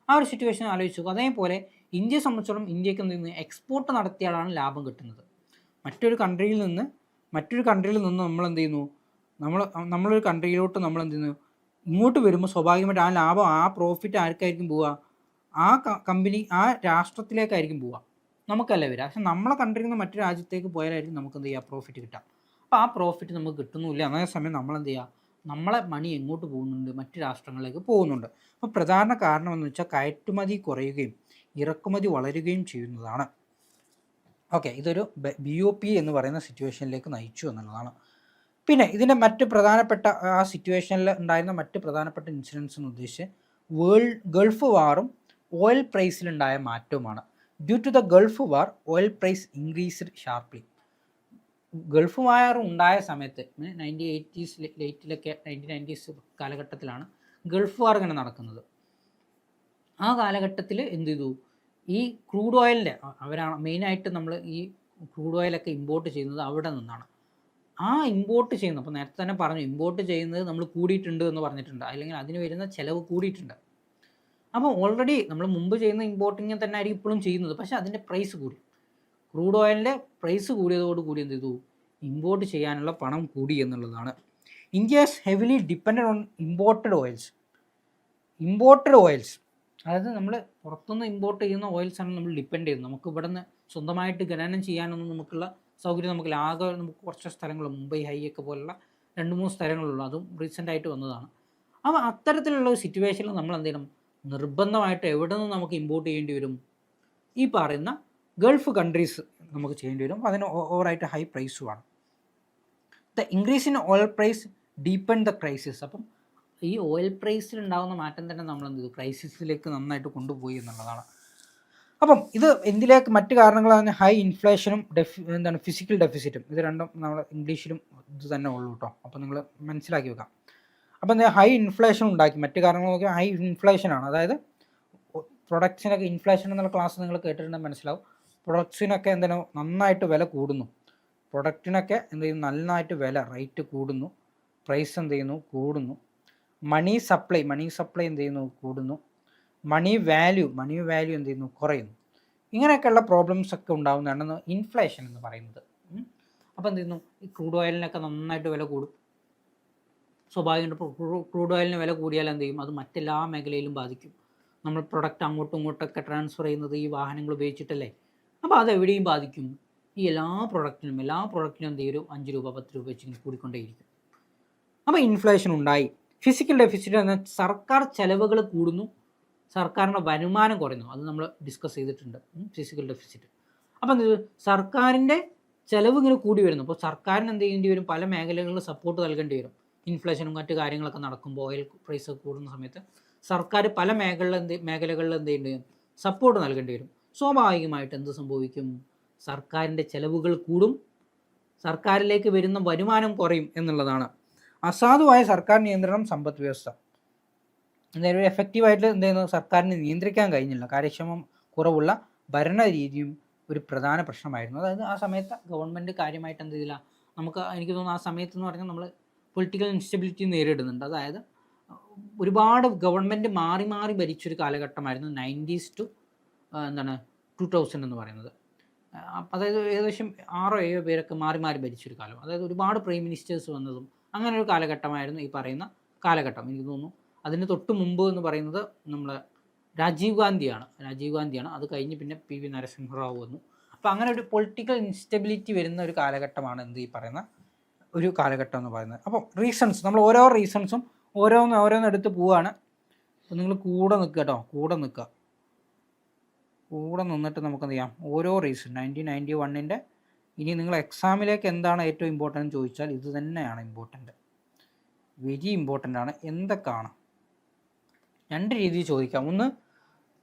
ആ ഒരു സിറ്റുവേഷൻ ആലോചിച്ചു. അതേപോലെ ഇന്ത്യയെ സംബന്ധിച്ചിടത്തോളം ഇന്ത്യക്ക് എന്ത് ചെയ്യുന്നത്? എക്സ്പോർട്ട് നടത്തിയാലാണ് ലാഭം കിട്ടുന്നത്. മറ്റൊരു കൺട്രിയിൽ നിന്ന് നമ്മൾ എന്ത് ചെയ്യുന്നു? നമ്മളൊരു കൺട്രിയിലോട്ട് നമ്മൾ എന്ത് ചെയ്യുന്നു? ഇങ്ങോട്ട് വരുമ്പോൾ സ്വാഭാവികമായിട്ട് ആ ലാഭം, ആ പ്രോഫിറ്റ് ആർക്കായിരിക്കും പോവുക? ആ കമ്പനി, ആ രാഷ്ട്രത്തിലേക്കായിരിക്കും പോവുക, നമുക്കല്ല വരിക. പക്ഷെ നമ്മളെ കൺട്രിയിൽ നിന്ന് മറ്റു രാജ്യത്തേക്ക് പോയാലായിരിക്കും നമുക്ക് എന്ത് ചെയ്യുക? പ്രോഫിറ്റ് കിട്ടാം. അപ്പോൾ ആ പ്രോഫിറ്റ് നമുക്ക് കിട്ടുന്നില്ല. അതേസമയം നമ്മളെന്ത് ചെയ്യുക? നമ്മളെ മണി എങ്ങോട്ട് പോകുന്നുണ്ട്? മറ്റ് രാഷ്ട്രങ്ങളിലേക്ക് പോകുന്നുണ്ട്. അപ്പോൾ പ്രധാന കാരണം എന്ന് വെച്ചാൽ കയറ്റുമതി കുറയുകയും ഇറക്കുമതി വളരുകയും ചെയ്യുന്നതാണ്. ഓക്കെ, ഇതൊരു BOP എന്ന് പറയുന്ന സിറ്റുവേഷനിലേക്ക് നയിച്ചു എന്നുള്ളതാണ്. പിന്നെ ഇതിൻ്റെ മറ്റ് പ്രധാനപ്പെട്ട ആ സിറ്റുവേഷനിൽ ഉണ്ടായിരുന്ന മറ്റ് പ്രധാനപ്പെട്ട ഇൻസിഡൻസ് എന്ന് ഉദ്ദേശിച്ച് ഗൾഫ് വാറും ഓയിൽ പ്രൈസിലുണ്ടായ മാറ്റവുമാണ്. Due to the Gulf war oil price increased sharply. Gulf war ഉണ്ടായ സമയത്ത് 1980s ലേറ്റിലൊക്കെ 1990s കാലഘട്ടത്തിലാണ് ഗൾഫ് വാർ ഇങ്ങനെ നടക്കുന്നത്. ആ കാലഘട്ടത്തിൽ എന്ത് ചെയ്തു? ഈ ക്രൂഡ് ഓയിലിൻ്റെ അവരാണ് മെയിനായിട്ട് നമ്മൾ ഈ ക്രൂഡ് ഓയിലൊക്കെ ഇമ്പോർട്ട് ചെയ്യുന്നത് അവിടെ നിന്നാണ്. ആ ഇമ്പോർട്ട് ചെയ്യുന്നത്, അപ്പോൾ നേരത്തെ തന്നെ പറഞ്ഞു, ഇമ്പോർട്ട് ചെയ്യുന്നത് നമ്മൾ കൂടിയിട്ടുണ്ട് എന്ന് പറഞ്ഞിട്ടുണ്ട്, അല്ലെങ്കിൽ അതിന് വരുന്ന ചിലവ് കൂടിയിട്ടുണ്ട്. അപ്പോൾ ഓൾറെഡി നമ്മൾ മുമ്പ് ചെയ്യുന്ന ഇമ്പോർട്ടിങ് തന്നെ ആയിരിക്കും ഇപ്പോഴും ചെയ്യുന്നത്, പക്ഷേ അതിൻ്റെ പ്രൈസ് കൂടി. ക്രൂഡ് ഓയിലിൻ്റെ പ്രൈസ് കൂടിയതോടുകൂടി എന്ത് ചെയ്തു, ഇമ്പോർട്ട് ചെയ്യാനുള്ള പണം കൂടി എന്നുള്ളതാണ്. India is heavily depended on imported oils. അതായത് നമ്മൾ പുറത്തുനിന്ന് ഇമ്പോർട്ട് ചെയ്യുന്ന ഓയിൽസാണ് നമ്മൾ ഡിപ്പെൻഡ് ചെയ്യുന്നത്. നമുക്ക് ഇവിടെ നിന്ന് സ്വന്തമായിട്ട് ഖനനം ചെയ്യാനൊന്നും നമുക്കുള്ള സൗകര്യം നമുക്കില്ല. ആകെ നമുക്ക് കുറച്ച് സ്ഥലങ്ങൾ, മുംബൈ ഹൈ ഒക്കെ പോലുള്ള 2-3 സ്ഥലങ്ങളുള്ളൂ, അതും റീസെൻ്റായിട്ട് വന്നതാണ്. അപ്പോൾ അത്തരത്തിലുള്ള ഒരു സിറ്റുവേഷനിൽ നമ്മൾ എന്ത് ചെയ്യണം, നിർബന്ധമായിട്ട് എവിടെ നിന്ന് നമുക്ക് ഇമ്പോർട്ട് ചെയ്യേണ്ടി വരും, ഈ പറയുന്ന ഗൾഫ് കൺട്രീസ് നമുക്ക് ചെയ്യേണ്ടി വരും. അതിന് ഓവറായിട്ട് ഹൈ പ്രൈസുമാണ്. The increase in oil price deepen the crisis. അപ്പം ഈ ഓയിൽ പ്രൈസിൽ ഉണ്ടാകുന്ന മാറ്റം തന്നെ നമ്മൾ എന്ത് ചെയ്തു, ക്രൈസിസിലേക്ക് നന്നായിട്ട് കൊണ്ടുപോയി എന്നുള്ളതാണ്. അപ്പം ഇത് എന്തിലേക്ക് മറ്റ് കാരണങ്ങളാണ്, ഹൈ ഇൻഫ്ലേഷനും ഫിസിക്കൽ ഡെഫിസിറ്റും. ഇത് രണ്ടും നമ്മൾ ഇംഗ്ലീഷിലും ഇത് തന്നെ ഉള്ളൂ കേട്ടോ, അപ്പോൾ നിങ്ങൾ മനസ്സിലാക്കി വെക്കാം. അപ്പം എന്താ ഹൈ ഇൻഫ്ലേഷൻ ഉണ്ടാക്കി, മറ്റു കാരണങ്ങൾ നോക്കിയാൽ ഹൈ ഇൻഫ്ലേഷനാണ്. അതായത് പ്രൊഡക്ട്സിനൊക്കെ ഇൻഫ്ലേഷൻ എന്നുള്ള ക്ലാസ് നിങ്ങൾ കേട്ടിട്ടുണ്ടെങ്കിൽ മനസ്സിലാവും. പ്രൊഡക്ട്സിനൊക്കെ എന്താണ് നന്നായിട്ട് വില കൂടുന്നു, പ്രൊഡക്റ്റിനൊക്കെ എന്ത് ചെയ്യുന്നു, നന്നായിട്ട് വില റേറ്റ് കൂടുന്നു, പ്രൈസ് എന്ത് ചെയ്യുന്നു, കൂടുന്നു. മണി സപ്ലൈ എന്ത് ചെയ്യുന്നു, കൂടുന്നു. മണി വാല്യൂ എന്ത് ചെയ്യുന്നു, കുറയുന്നു. ഇങ്ങനെയൊക്കെയുള്ള പ്രോബ്ലംസ് ഒക്കെ ഉണ്ടാകുന്നതാണ് ഇൻഫ്ലേഷൻ എന്ന് പറയുന്നത്. അപ്പോൾ എന്ത് ചെയ്യുന്നു, ഈ ക്രൂഡ് ഓയിലിനൊക്കെ നന്നായിട്ട് വില കൂടും. സ്വാഭാവികമായിട്ട് ക്രൂഡ് ഓയിലിന് വില കൂടിയാൽ എന്ത് ചെയ്യും, അത് മറ്റെല്ലാ മേഖലയിലും ബാധിക്കും. നമ്മൾ പ്രൊഡക്റ്റ് അങ്ങോട്ടും ഇങ്ങോട്ടൊക്കെ ട്രാൻസ്ഫർ ചെയ്യുന്നത് ഈ വാഹനങ്ങൾ ഉപയോഗിച്ചിട്ടല്ലേ, അപ്പോൾ അത് എവിടെയും ബാധിക്കും. ഈ എല്ലാ പ്രൊഡക്റ്റിനും എന്ത് ചെയ്യും, 5 രൂപ 10 രൂപ വെച്ച് കൂടിക്കൊണ്ടേയിരിക്കും. അപ്പോൾ ഇൻഫ്ലേഷൻ ഉണ്ടായി. ഫിസിക്കൽ ഡെഫിസിറ്റ് എന്നാൽ സർക്കാർ ചെലവുകൾ കൂടുന്നു, സർക്കാരിൻ്റെ വരുമാനം കുറയുന്നു. അത് നമ്മൾ ഡിസ്കസ് ചെയ്തിട്ടുണ്ട്, ഫിസിക്കൽ ഡെഫിസിറ്റ്. അപ്പോൾ എന്ത് ചെയ്യും, സർക്കാരിൻ്റെ ചിലവ് ഇങ്ങനെ കൂടി വരുന്നു. അപ്പോൾ സർക്കാരിന് എന്ത് ചെയ്യേണ്ടി വരും, പല മേഖലകളിൽ സപ്പോർട്ട് നൽകേണ്ടി വരും. ഇൻഫ്ലേഷനും മറ്റു കാര്യങ്ങളൊക്കെ നടക്കുമ്പോൾ, ഓയിൽ പ്രൈസ് കൂടുന്ന സമയത്ത് സർക്കാർ പല മേഖലകളിൽ എന്ത് ചെയ്യേണ്ടി വരും, സപ്പോർട്ട് നൽകേണ്ടി വരും. സ്വാഭാവികമായിട്ട് എന്ത് സംഭവിക്കും, സർക്കാരിൻ്റെ ചിലവുകൾ കൂടും, സർക്കാരിലേക്ക് വരുന്ന വരുമാനം കുറയും എന്നുള്ളതാണ്. അസാധുവായ സർക്കാർ നിയന്ത്രണം സമ്പദ് വ്യവസ്ഥ. എന്തായാലും എഫക്റ്റീവായിട്ട് എന്ത് ചെയ്യുന്നു, സർക്കാരിന് നിയന്ത്രിക്കാൻ കഴിഞ്ഞില്ല. കാര്യക്ഷമം കുറവുള്ള ഭരണ രീതിയും ഒരു പ്രധാന പ്രശ്നമായിരുന്നു. അതായത് ആ സമയത്ത് ഗവൺമെൻറ് കാര്യമായിട്ട് എന്ത് ചെയ്തില്ല, എനിക്ക് തോന്നുന്നു ആ സമയത്ത് എന്ന് പറഞ്ഞാൽ നമ്മൾ പൊളിറ്റിക്കൽ ഇൻസ്റ്റബിലിറ്റി നേരിടുന്നുണ്ട്. അതായത് ഒരുപാട് ഗവൺമെൻറ് മാറി ഭരിച്ചൊരു കാലഘട്ടമായിരുന്നു 90s to 2000 എന്ന് പറയുന്നത്. അതായത് ഏകദേശം 6-7 പേരൊക്കെ മാറി ഭരിച്ചൊരു കാലം. അതായത് ഒരുപാട് പ്രൈം മിനിസ്റ്റേഴ്സ് വന്നതും അങ്ങനെ ഒരു കാലഘട്ടമായിരുന്നു ഈ പറയുന്ന കാലഘട്ടം. എനിക്ക് തോന്നുന്നു അതിന് തൊട്ട് മുമ്പ് എന്ന് പറയുന്നത് നമ്മൾ രാജീവ് ഗാന്ധിയാണ്. അത് കഴിഞ്ഞ് പിന്നെ PV നരസിംഹറാവു വന്നു. അപ്പോൾ അങ്ങനെ ഒരു പൊളിറ്റിക്കൽ ഇൻസ്റ്റബിലിറ്റി വരുന്ന ഒരു കാലഘട്ടമാണ് ഈ പറയുന്ന ഒരു കാലഘട്ടം എന്ന് പറയുന്നത്. അപ്പോൾ റീസൺസ്, നമ്മൾ ഓരോ റീസൺസും ഓരോന്ന് എടുത്ത് പോവുകയാണ്. അപ്പോൾ നിങ്ങൾ കൂടെ നിൽക്കുക കേട്ടോ, കൂടെ നിന്നിട്ട് നമുക്ക് എന്ത് ചെയ്യാം, ഓരോ റീസൺ 1991 ഇനി നിങ്ങൾ എക്സാമിലേക്ക് എന്താണ് ഏറ്റവും ഇമ്പോർട്ടൻ്റ് ചോദിച്ചാൽ ഇത് തന്നെയാണ് ഇമ്പോർട്ടൻ്റ്, വെരി ഇമ്പോർട്ടൻ്റ് ആണ്. എന്തൊക്കെയാണ്, 2 രീതിയിൽ ചോദിക്കാം. ഒന്ന്,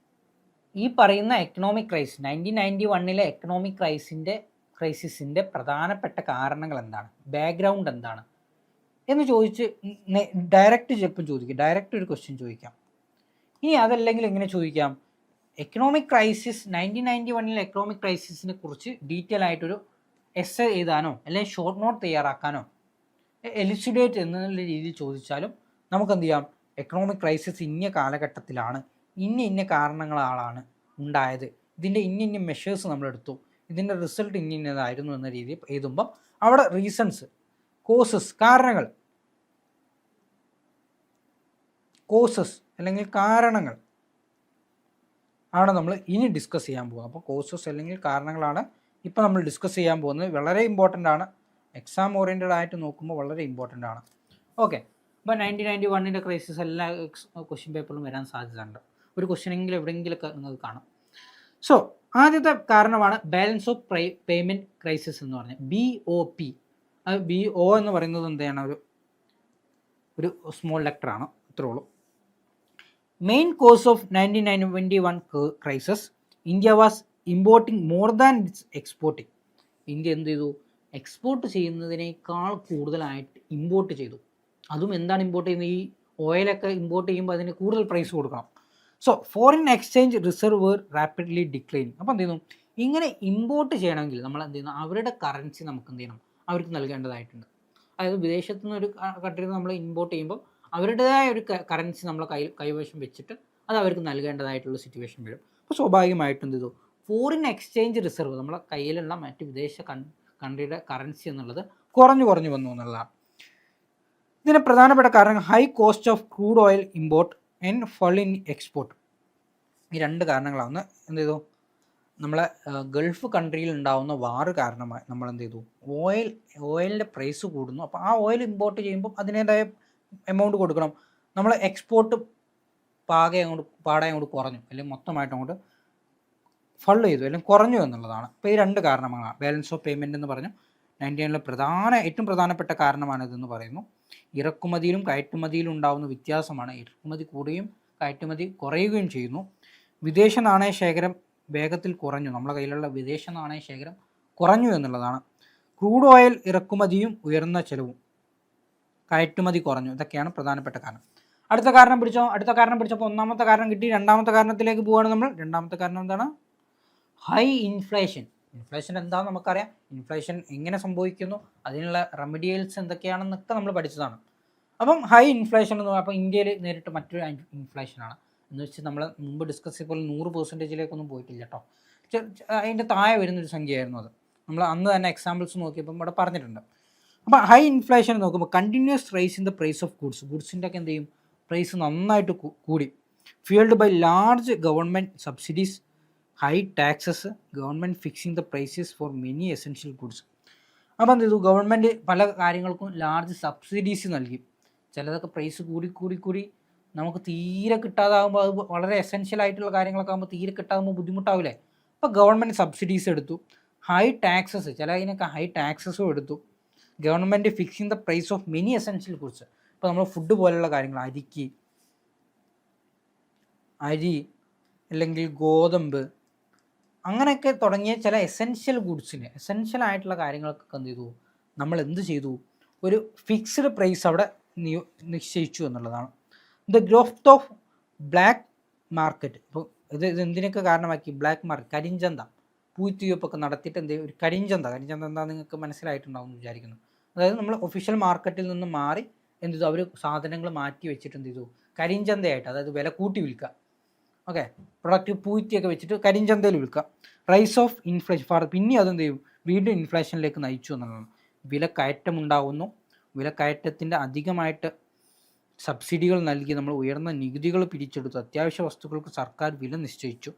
ഈ പറയുന്ന എക്കണോമിക് ക്രൈസിസ് 1991 എക്കണോമിക് ക്രൈസിസിൻ്റെ പ്രധാനപ്പെട്ട കാരണങ്ങൾ എന്താണ്, ബാക്ക്ഗ്രൗണ്ട് എന്താണ് എന്ന് ചോദിച്ച് ഡയറക്റ്റ് ചിലപ്പം ചോദിക്കും, ഡയറക്റ്റ് ഒരു ക്വസ്റ്റ്യൻ ചോദിക്കാം. ഇനി അതല്ലെങ്കിൽ എങ്ങനെ ചോദിക്കാം, എക്കണോമിക് ക്രൈസിസ് 1991 എക്കണോമിക് ക്രൈസിസിനെ കുറിച്ച് ഡീറ്റെയിൽ ആയിട്ടൊരു എസ്സേ എഴുതാനോ അല്ലെങ്കിൽ ഷോർട്ട് നോട്ട് തയ്യാറാക്കാനോ എലിസിഡേറ്റ് എന്നുള്ള രീതിയിൽ ചോദിച്ചാലും നമുക്ക് എന്ത് ചെയ്യാം, എക്കണോമിക് ക്രൈസിസ് ഇന്ന കാലഘട്ടത്തിലാണ്, ഇന്ന കാരണങ്ങളാണ് ഉണ്ടായത്, ഇതിൻ്റെ ഇന്ന മെഷേഴ്സ് നമ്മളെടുത്തു, ഇതിൻ്റെ റിസൾട്ട് ഇന്നതായിരുന്നു എന്ന രീതിയിൽ എഴുതുമ്പം അവിടെ റീസൺസ്, കോസസ്, അല്ലെങ്കിൽ കാരണങ്ങൾ ആണ് നമ്മൾ ഇനി ഡിസ്കസ് ചെയ്യാൻ പോകുന്നത്. അപ്പോൾ കോസസ് അല്ലെങ്കിൽ കാരണങ്ങളാണ് ഇപ്പോൾ നമ്മൾ ഡിസ്കസ് ചെയ്യാൻ പോകുന്നത്. വളരെ ഇമ്പോർട്ടൻ്റ് ആണ്, എക്സാം ഓറിയൻറ്റഡ് ആയിട്ട് നോക്കുമ്പോൾ വളരെ ഇമ്പോർട്ടൻ്റ് ആണ്. ഓക്കെ, അപ്പോൾ 1991 ക്രൈസിസ് എല്ലാ ക്വസ്റ്റ്യൻ പേപ്പറിലും വരാൻ സാധ്യതയുണ്ട്. ഒരു ക്വസ്റ്റ്യനെങ്കിലും എവിടെയെങ്കിലുമൊക്കെ നിങ്ങൾക്ക് കാണാം. സോ ആദ്യത്തെ കാരണമാണ് ബാലൻസ് ഓഫ് പേയ്മെൻറ്റ് ക്രൈസിസ് എന്ന് പറഞ്ഞാൽ BOP. അത് BO എന്ന് പറയുന്നത് എന്താണ്, ഒരു സ്മോൾ ലെറ്ററാണ്, ഇത്രേ ഉള്ളൂ. Main cause of 1991 crisis, India was importing more than it's exporting. India എന്ത് ചെയ്തു, എക്സ്പോർട്ട് ചെയ്യുന്നതിനേക്കാൾ കൂടുതലായിട്ട് ഇമ്പോർട്ട് ചെയ്തു. അതും എന്താണ് ഇമ്പോർട്ട് ചെയ്യുന്നത്, ഈ ഓയിലൊക്കെ ഇമ്പോർട്ട് ചെയ്യുമ്പോൾ അതിന് കൂടുതൽ പ്രൈസ് കൊടുക്കണം. So foreign exchange reserve were rapidly declining. അപ്പോൾ എന്ത് ചെയ്യുന്നു, ഇങ്ങനെ ഇമ്പോർട്ട് ചെയ്യണമെങ്കിൽ നമ്മൾ എന്ത് ചെയ്യുന്നു, അവരുടെ കറൻസി നമുക്ക് എന്ത് ചെയ്യണം, അവർക്ക് നൽകേണ്ടതായിട്ടുണ്ട്. അതായത് വിദേശത്തു നിന്ന് ഒരു കൺട്രിയിൽ നമ്മൾ ഇമ്പോർട്ട് ചെയ്യുമ്പോൾ അവരുടേതായ ഒരു കറൻസി നമ്മളെ കൈവശം വെച്ചിട്ട് അത് അവർക്ക് നൽകേണ്ടതായിട്ടുള്ള സിറ്റുവേഷൻ വരും. അപ്പോൾ സ്വാഭാവികമായിട്ടും എന്ത് ചെയ്തു, ഫോറിൻ എക്സ്ചേഞ്ച് റിസർവ് നമ്മളെ കയ്യിലുള്ള മറ്റ് വിദേശ കൺട്രിയുടെ കറൻസി എന്നുള്ളത് കുറഞ്ഞു വന്നു എന്നുള്ളതാണ്. ഇതിന് പ്രധാനപ്പെട്ട കാരണം high cost of crude oil import and ഫൾ in export. ഈ രണ്ട് കാരണങ്ങളാണ്. എന്ത് ചെയ്തു, നമ്മളെ ഗൾഫ് കൺട്രിയിൽ ഉണ്ടാകുന്ന വാറ് കാരണമായി നമ്മൾ എന്ത് ചെയ്തു, ഓയിലിൻ്റെ പ്രൈസ് കൂടുന്നു. അപ്പോൾ ആ ഓയിൽ ഇമ്പോർട്ട് ചെയ്യുമ്പോൾ അതിൻ്റേതായ എമൗണ്ട് കൊടുക്കണം. നമ്മൾ എക്സ്പോർട്ട് പാടെ അങ്ങോട്ട് കുറഞ്ഞു, അല്ലെങ്കിൽ മൊത്തമായിട്ട് അങ്ങോട്ട് ഫൾ ചെയ്തു, അല്ലെങ്കിൽ കുറഞ്ഞു എന്നുള്ളതാണ്. അപ്പോൾ ഈ രണ്ട് കാരണങ്ങളാണ്. ബാലൻസ് ഓഫ് പേയ്മെൻറ്റ് എന്ന് പറഞ്ഞു 99 ഏറ്റവും പ്രധാനപ്പെട്ട കാരണമാണിതെന്ന് പറയുന്നു. ഇറക്കുമതിയിലും കയറ്റുമതിയിലും ഉണ്ടാകുന്ന വ്യത്യാസമാണ്. ഇറക്കുമതി കൂടുകയും കയറ്റുമതി കുറയുകയും ചെയ്യുന്നു. വിദേശ നാണയ ശേഖരം വേഗത്തിൽ കുറഞ്ഞു, നമ്മുടെ കയ്യിലുള്ള വിദേശ നാണയ ശേഖരം കുറഞ്ഞു എന്നുള്ളതാണ്. ക്രൂഡ് ഓയിൽ ഇറക്കുമതിയും ഉയർന്ന ചെലവും, കയറ്റുമതി കുറഞ്ഞു. ഇതൊക്കെയാണ് പ്രധാനപ്പെട്ട കാരണം. അടുത്ത കാരണം പിടിച്ചപ്പോൾ ഒന്നാമത്തെ കാരണം കിട്ടി. രണ്ടാമത്തെ കാരണത്തിലേക്ക് പോവുകയാണ് നമ്മൾ. രണ്ടാമത്തെ കാരണം എന്താണ്? High inflation. ഇൻഫ്ലേഷൻ എന്താണെന്ന് നമുക്കറിയാം. ഇൻഫ്ലേഷൻ എങ്ങനെ സംഭവിക്കുന്നു, അതിനുള്ള റെമഡിയൽസ് എന്തൊക്കെയാണെന്നൊക്കെ നമ്മൾ പഠിച്ചതാണ്. അപ്പം ഹൈ ഇൻഫ്ലേഷൻ എന്ന് പറയുമ്പോൾ ഇന്ത്യയിൽ നേരിട്ട് മറ്റൊരു ഇൻഫ്ലേഷനാണ്. എന്ന് വെച്ച് നമ്മൾ മുമ്പ് ഡിസ്കസ് ചെയ്തപ്പോൾ 100%ലേക്കൊന്നും പോയിട്ടില്ല കേട്ടോ. അതിൻ്റെ താഴെ വരുന്നൊരു സംഖ്യയായിരുന്നു അത്. നമ്മൾ അന്ന് തന്നെ എക്സാമ്പിൾസ് നോക്കിയപ്പോൾ ഇവിടെ പറഞ്ഞിട്ടുണ്ട്. അപ്പോൾ ഹൈ ഇൻഫ്ലേഷൻ നോക്കുമ്പോൾ continuous rise in the price of ഗുഡ്സിൻ്റെ ഒക്കെ എന്ത് ചെയ്യും, പ്രൈസ് നന്നായിട്ട് കൂടി. Fuelled by large government subsidies, high taxes, government fixing the prices for many essential goods. അപ്പോൾ എന്ത് ചെയ്തു, ഗവൺമെൻറ് പല കാര്യങ്ങൾക്കും ലാർജ് സബ്സിഡീസ് നൽകി. ചിലതൊക്കെ പ്രൈസ് കൂടി നമുക്ക് തീരെ കിട്ടാതാകുമ്പോൾ, അത് വളരെ എസെൻഷ്യൽ ആയിട്ടുള്ള കാര്യങ്ങളൊക്കെ ആകുമ്പോൾ തീരെ കിട്ടാകുമ്പോൾ ബുദ്ധിമുട്ടാവില്ലേ. അപ്പോൾ ഗവൺമെൻറ് സബ്സിഡീസ് എടുത്തു. ഹൈ ടാക്സസ്, ചിലതിനൊക്കെ ഹൈ ടാക്സസും എടുത്തു. Government fixing the price of many essential goods. ഇപ്പോൾ നമ്മൾ ഫുഡ് പോലുള്ള കാര്യങ്ങൾ, അരി അല്ലെങ്കിൽ ഗോതമ്പ്, അങ്ങനെയൊക്കെ തുടങ്ങിയ ചില എസെൻഷ്യൽ ഗുഡ്സിന്, എസെൻഷ്യൽ ആയിട്ടുള്ള കാര്യങ്ങൾക്കൊക്കെ എന്ത് ചെയ്തു, നമ്മൾ എന്ത് ചെയ്തു, ഒരു ഫിക്സ്ഡ് പ്രൈസ് അവിടെ നിശ്ചയിച്ചു എന്നുള്ളതാണ്. The growth of black market. ഇപ്പോൾ ഇത് എന്തിനൊക്കെ കാരണമാക്കി? ബ്ലാക്ക് മാർക്കറ്റ്, കരിഞ്ചന്ത, പൂഴ്ത്തിവെപ്പൊക്കെ നടത്തിയിട്ട് എന്ത് ചെയ്യും, ഒരു കരിഞ്ചന്ത എന്താ നിങ്ങൾക്ക് മനസ്സിലായിട്ടുണ്ടാവും എന്ന് വിചാരിക്കുന്നു. അതായത് നമ്മൾ ഒഫീഷ്യൽ മാർക്കറ്റിൽ നിന്ന് മാറി എന്ത് ചെയ്തു, അവർ സാധനങ്ങൾ മാറ്റി വെച്ചിട്ട് എന്ത് ചെയ്തു, കരിഞ്ചന്തയായിട്ട്, അതായത് വില കൂട്ടി വിൽക്കുക. ഓക്കെ, പ്രൊഡക്റ്റ് പൂഴ്ത്തിയൊക്കെ വെച്ചിട്ട് കരിഞ്ചന്തയിൽ വിൽക്കുക. റൈസ് ഓഫ് ഇൻഫ്ലേഷൻ, പിന്നെ അതെന്ത് ചെയ്യും, വീണ്ടും ഇൻഫ്ലേഷനിലേക്ക് നയിച്ചു എന്നുള്ളതാണ്. വിലക്കയറ്റമുണ്ടാകുന്നു. വിലക്കയറ്റത്തിൻ്റെ അധികമായിട്ട് സബ്സിഡികൾ നൽകി നമ്മൾ ഉയർന്ന നികുതികൾ പിരിച്ചെടുത്തു. അത്യാവശ്യ വസ്തുക്കൾക്ക് സർക്കാർ വില നിശ്ചയിച്ചു.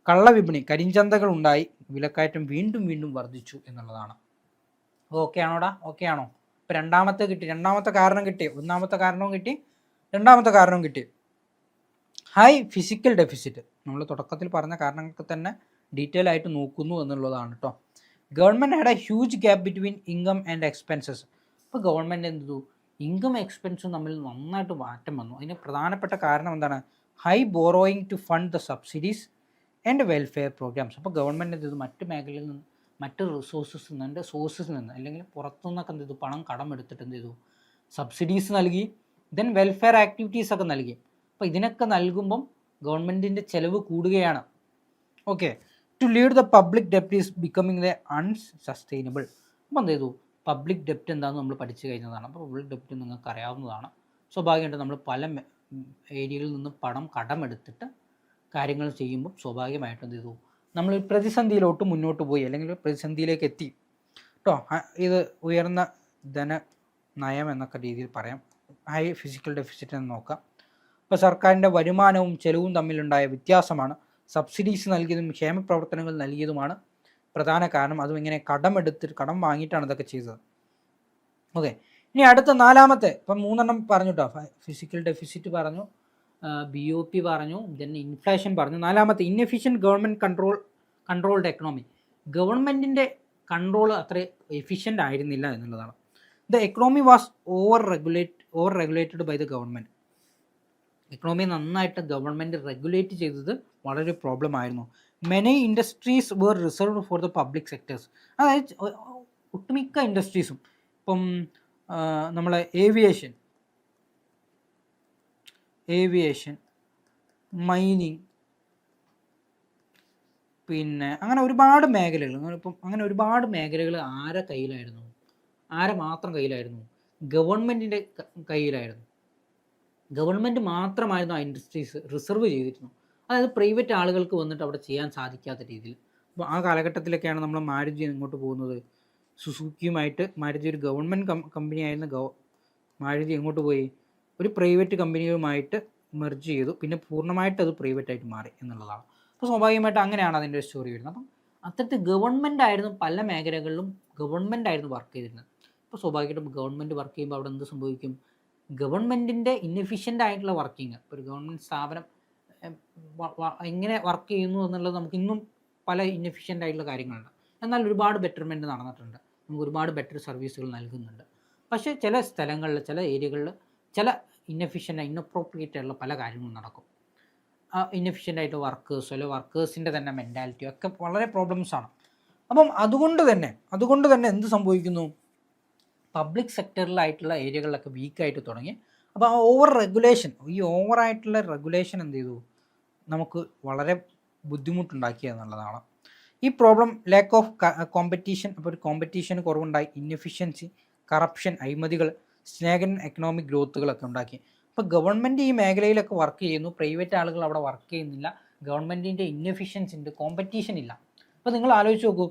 കള്ളവിപണി, കരിഞ്ചന്തകൾ ഉണ്ടായി. വിലക്കയറ്റം വീണ്ടും വർദ്ധിച്ചു എന്നുള്ളതാണ്. ഓക്കെ ആണോടാ? ഓക്കെ ആണോ? ഇപ്പോൾ രണ്ടാമത്തെ കാരണം കിട്ടി. ഒന്നാമത്തെ കാരണവും കിട്ടി, രണ്ടാമത്തെ കാരണവും കിട്ടി. ഹൈ ഫിസിക്കൽ ഡെഫിസിറ്റ്, നമ്മൾ തുടക്കത്തിൽ പറഞ്ഞ കാരണങ്ങൾക്ക് തന്നെ ഡീറ്റെയിൽ ആയിട്ട് നോക്കുന്നു എന്നുള്ളതാണ് കേട്ടോ. Government had A huge gap between income and expenses. ഇപ്പോൾ ഗവൺമെൻറ് എന്ത് ചെയ്തു, ഇൻകം എക്സ്പെൻസും തമ്മിൽ നന്നായിട്ട് മാറ്റം വന്നു. അതിന് പ്രധാനപ്പെട്ട കാരണം എന്താണ്? High borrowing to fund the subsidies and welfare programmes. അപ്പോൾ ഗവൺമെൻറ് എന്ത് ചെയ്തു, മറ്റ് മേഖലയിൽ നിന്ന്, മറ്റ് സോഴ്സിൽ നിന്ന് അല്ലെങ്കിൽ പുറത്തുനിന്നൊക്കെ എന്ത് ചെയ്തു, പണം കടമെടുത്തിട്ട് എന്ത് ചെയ്തു, സബ്സിഡീസ് നൽകി. ദെൻ വെൽഫെയർ ആക്ടിവിറ്റീസ് ഒക്കെ നൽകി. അപ്പോൾ ഇതിനൊക്കെ നൽകുമ്പം ഗവൺമെൻറ്റിൻ്റെ ചെലവ് കൂടുകയാണ്. Okay, to lead the public ഡെപ്റ്റ് ഈസ് ബിക്കമിങ് ദ അൺസസ്റ്റൈനബിൾ. അപ്പോൾ എന്ത് ചെയ്തു, പബ്ലിക് ഡെപ്റ്റ് എന്താണെന്ന് നമ്മൾ പഠിച്ചു കഴിഞ്ഞതാണ്. അപ്പോൾ പബ്ലിക് ഡെപ്റ്റ് നിങ്ങൾക്ക് അറിയാവുന്നതാണ്. സ്വാഭാവികമായിട്ട് നമ്മൾ പല ഏരിയകളിൽ നിന്ന് പണം കടമെടുത്തിട്ട് കാര്യങ്ങൾ ചെയ്യുമ്പോൾ സ്വാഭാവികമായിട്ടും എന്ത് ചെയ്തു, നമ്മൾ പ്രതിസന്ധിയിലോട്ട് മുന്നോട്ട് പോയി, അല്ലെങ്കിൽ പ്രതിസന്ധിയിലേക്ക് എത്തി കേട്ടോ. ഇത് ഉയർന്ന ധനനയം എന്നൊക്കെ രീതിയിൽ പറയാം. ഹൈ ഫിസിക്കൽ ഡെഫിസിറ്റ് എന്ന് നോക്കാം. ഇപ്പോൾ സർക്കാരിൻ്റെ വരുമാനവും ചെലവും തമ്മിലുണ്ടായ വ്യത്യാസമാണ്. സബ്സിഡീസ് നൽകിയതും ക്ഷേമപ്രവർത്തനങ്ങൾ നൽകിയതുമാണ് പ്രധാന കാരണം. അതും ഇങ്ങനെ കടം വാങ്ങിയിട്ടാണ് ഇതൊക്കെ ചെയ്തത്. ഓക്കെ, ഇനി അടുത്ത നാലാമത്തെ, ഇപ്പം 3 പറഞ്ഞു കേട്ടോ. ഫിസിക്കൽ ഡെഫിസിറ്റ് പറഞ്ഞു, BOP പറഞ്ഞു, ദെൻ ഇൻഫ്ലേഷൻ പറഞ്ഞു. നാലാമത്തെ ഇൻഎഫിഷ്യൻറ്റ് ഗവൺമെൻറ് കൺട്രോൾഡ് എക്കണോമി. ഗവൺമെൻറ്റിൻ്റെ കൺട്രോൾ അത്ര എഫിഷ്യൻ്റ് ആയിരുന്നില്ല എന്നുള്ളതാണ്. The economy was over regulated by the government. Economy നന്നായിട്ട് ഗവൺമെൻറ് റെഗുലേറ്റ് ചെയ്തത് വളരെ പ്രോബ്ലം ആയിരുന്നു. Many industries were reserved for the public sectors. അതായത് ഒട്ടുമിക്ക ഇൻഡസ്ട്രീസും, ഇപ്പം നമ്മളെ ഏവിയേഷൻ, മൈനിങ്, പിന്നെ അങ്ങനെ ഒരുപാട് മേഖലകൾ, അങ്ങനെ ഒരുപാട് മേഖലകൾ ആരെ കയ്യിലായിരുന്നു? ആരെ മാത്രം കയ്യിലായിരുന്നു? ഗവൺമെൻറ്റിൻ്റെ കയ്യിലായിരുന്നു. ഗവൺമെൻറ് മാത്രമായിരുന്നു ആ ഇൻഡസ്ട്രീസ് റിസർവ് ചെയ്തിരുന്നു. അതായത് പ്രൈവറ്റ് ആളുകൾക്ക് വന്നിട്ട് അവിടെ ചെയ്യാൻ സാധിക്കാത്ത രീതിയിൽ. അപ്പോൾ ആ കാലഘട്ടത്തിലൊക്കെയാണ് നമ്മൾ മാരുതി ഇങ്ങോട്ട് പോകുന്നത്. സുസുക്കിയുമായിട്ട് മാരുതി ഒരു ഗവൺമെൻറ് കമ്പനി ആയിരുന്ന മാരുതി എങ്ങോട്ട് പോയി? ഒരു പ്രൈവറ്റ് കമ്പനിയുമായിട്ട് മെർജ് ചെയ്തു. പിന്നെ പൂർണ്ണമായിട്ട് അത് പ്രൈവറ്റായിട്ട് മാറി എന്നുള്ളതാണ്. അപ്പോൾ സ്വാഭാവികമായിട്ട് അങ്ങനെയാണ് അതിൻ്റെ ഒരു സ്റ്റോറി വരുന്നത്. അപ്പം അത്തരത്തിൽ ഗവൺമെൻറ് ആയിരുന്നു പല മേഖലകളിലും ഗവൺമെൻറ് ആയിരുന്നു വർക്ക് ചെയ്തിരുന്നത്. അപ്പോൾ സ്വാഭാവികമായിട്ടും ഗവൺമെൻറ് വർക്ക് ചെയ്യുമ്പോൾ അവിടെ എന്ത് സംഭവിക്കും? ഗവൺമെൻറ്റിൻ്റെ ഇന്നെഫിഷ്യൻ്റ് ആയിട്ടുള്ള വർക്കിംഗ്, ഒരു ഗവൺമെൻറ് സ്ഥാപനം എങ്ങനെ വർക്ക് ചെയ്യുന്നു എന്നുള്ളത് നമുക്ക് ഇന്നും പല ഇന്നെഫിഷ്യൻ്റ് ആയിട്ടുള്ള കാര്യങ്ങളുണ്ട്. എന്നാൽ ഒരുപാട് ബെറ്റർമെൻറ്റ് നടന്നിട്ടുണ്ട്. നമുക്ക് ഒരുപാട് ബെറ്റർ സർവീസുകൾ നൽകുന്നുണ്ട്. പക്ഷേ ചില സ്ഥലങ്ങളിൽ, ചില ഏരിയകളിൽ ചില ഇന്നപ്രോപ്രിയേറ്റ് ആയിട്ടുള്ള പല കാര്യങ്ങളും നടക്കും. ഇന്നെഫിഷ്യൻ്റ് ആയിട്ട് വർക്കേഴ്സോ അല്ലെങ്കിൽ വർക്കേഴ്സിൻ്റെ തന്നെ മെൻറ്റാലിറ്റിയോ ഒക്കെ വളരെ പ്രോബ്ലംസാണ്. അപ്പം അതുകൊണ്ട് തന്നെ എന്ത് സംഭവിക്കുന്നു? പബ്ലിക് സെക്ടറിലായിട്ടുള്ള ഏരിയകളിലൊക്കെ വീക്കായിട്ട് തുടങ്ങി. അപ്പോൾ ആ ഓവറായിട്ടുള്ള റെഗുലേഷൻ എന്ത് ചെയ്തു? നമുക്ക് വളരെ ബുദ്ധിമുട്ടുണ്ടാക്കി എന്നുള്ളതാണ്. ഈ പ്രോബ്ലം ലാക്ക് ഓഫ് കോമ്പറ്റീഷൻ, അപ്പോൾ ഒരു കോമ്പറ്റീഷന് കുറവുണ്ടായി, ഇന്നെഫിഷ്യൻസി, കറപ്ഷൻ, അഴിമതികൾ, സ്റ്റാഗ്നൻ എക്കണോമിക് ഗ്രോത്തുകളൊക്കെ ഉണ്ടാക്കി. അപ്പോൾ ഗവൺമെൻറ് ഈ മേഖലയിലൊക്കെ വർക്ക് ചെയ്യുന്നു, പ്രൈവറ്റ് ആളുകൾ അവിടെ വർക്ക് ചെയ്യുന്നില്ല, ഗവൺമെൻറ്റിൻ്റെ ഇന്നെഫിഷ്യൻസി ഉണ്ട്, കോമ്പറ്റീഷൻ ഇല്ല. അപ്പോൾ നിങ്ങൾ ആലോചിച്ച് നോക്കൂ,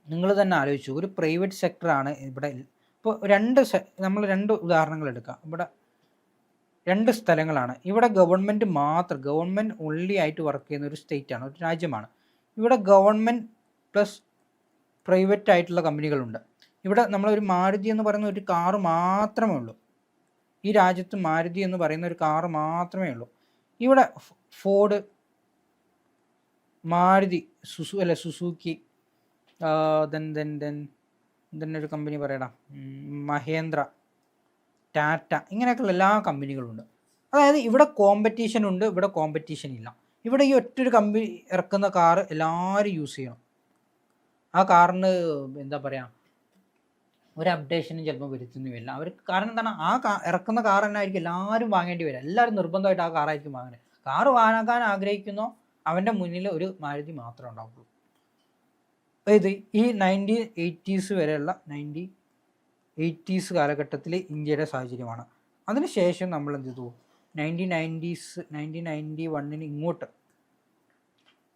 നിങ്ങൾ തന്നെ ആലോചിച്ചു, ഒരു പ്രൈവറ്റ് സെക്ടറാണ് ഇവിടെ. ഇപ്പോൾ നമ്മൾ രണ്ട് ഉദാഹരണങ്ങൾ എടുക്കാം. ഇവിടെ രണ്ട് സ്ഥലങ്ങളാണ്. ഇവിടെ ഗവൺമെൻറ് ഒൺലി ആയിട്ട് വർക്ക് ചെയ്യുന്ന ഒരു സ്റ്റേറ്റാണ്, ഒരു രാജ്യമാണ്. ഇവിടെ ഗവൺമെൻറ് പ്ലസ് പ്രൈവറ്റ് ആയിട്ടുള്ള കമ്പനികളുണ്ട്. ഇവിടെ നമ്മളൊരു മാരുതി എന്ന് പറയുന്ന ഒരു കാറ് മാത്രമേ ഉള്ളൂ. ഈ രാജ്യത്ത് മാരുതി എന്ന് പറയുന്ന ഒരു കാറ് മാത്രമേ ഉള്ളൂ. ഇവിടെ ഫോർഡ്, മാരുതി, സുസുക്കി, ഒരു കമ്പനി പറയടാ, മഹേന്ദ്ര, ടാറ്റ, ഇങ്ങനെയൊക്കെയുള്ള എല്ലാ കമ്പനികളുണ്ട്. അതായത് ഇവിടെ കോമ്പറ്റീഷൻ ഉണ്ട്, ഇവിടെ കോമ്പറ്റീഷൻ ഇല്ല. ഇവിടെ ഈ ഒറ്റൊരു കമ്പനി ഇറക്കുന്ന കാറ് എല്ലാവരും യൂസ് ചെയ്യണം. ആ കാറിന് എന്താ പറയുക, ഒരു അപ്ഡേഷനും ചിലപ്പോൾ വരുത്തുന്നുമില്ല അവർ. കാരണം എന്താണ്? ഇറക്കുന്ന കാർ തന്നെ ആയിരിക്കും എല്ലാവരും വാങ്ങേണ്ടി വരിക. എല്ലാവരും നിർബന്ധമായിട്ട് ആ കാറായിരിക്കും വാങ്ങുന്നത്. കാറ് വാങ്ങാൻ ആഗ്രഹിക്കുന്നോ അവൻ്റെ മുന്നിൽ ഒരു മാരുതി മാത്രമേ ഉണ്ടാവുള്ളൂ. അതായത് ഈ 1980s വരെയുള്ള 1980s കാലഘട്ടത്തിൽ ഇന്ത്യയുടെ സാഹചര്യമാണ്. അതിനുശേഷം നമ്മൾ എന്ത് ചെയ്തു? 1991 ഇങ്ങോട്ട്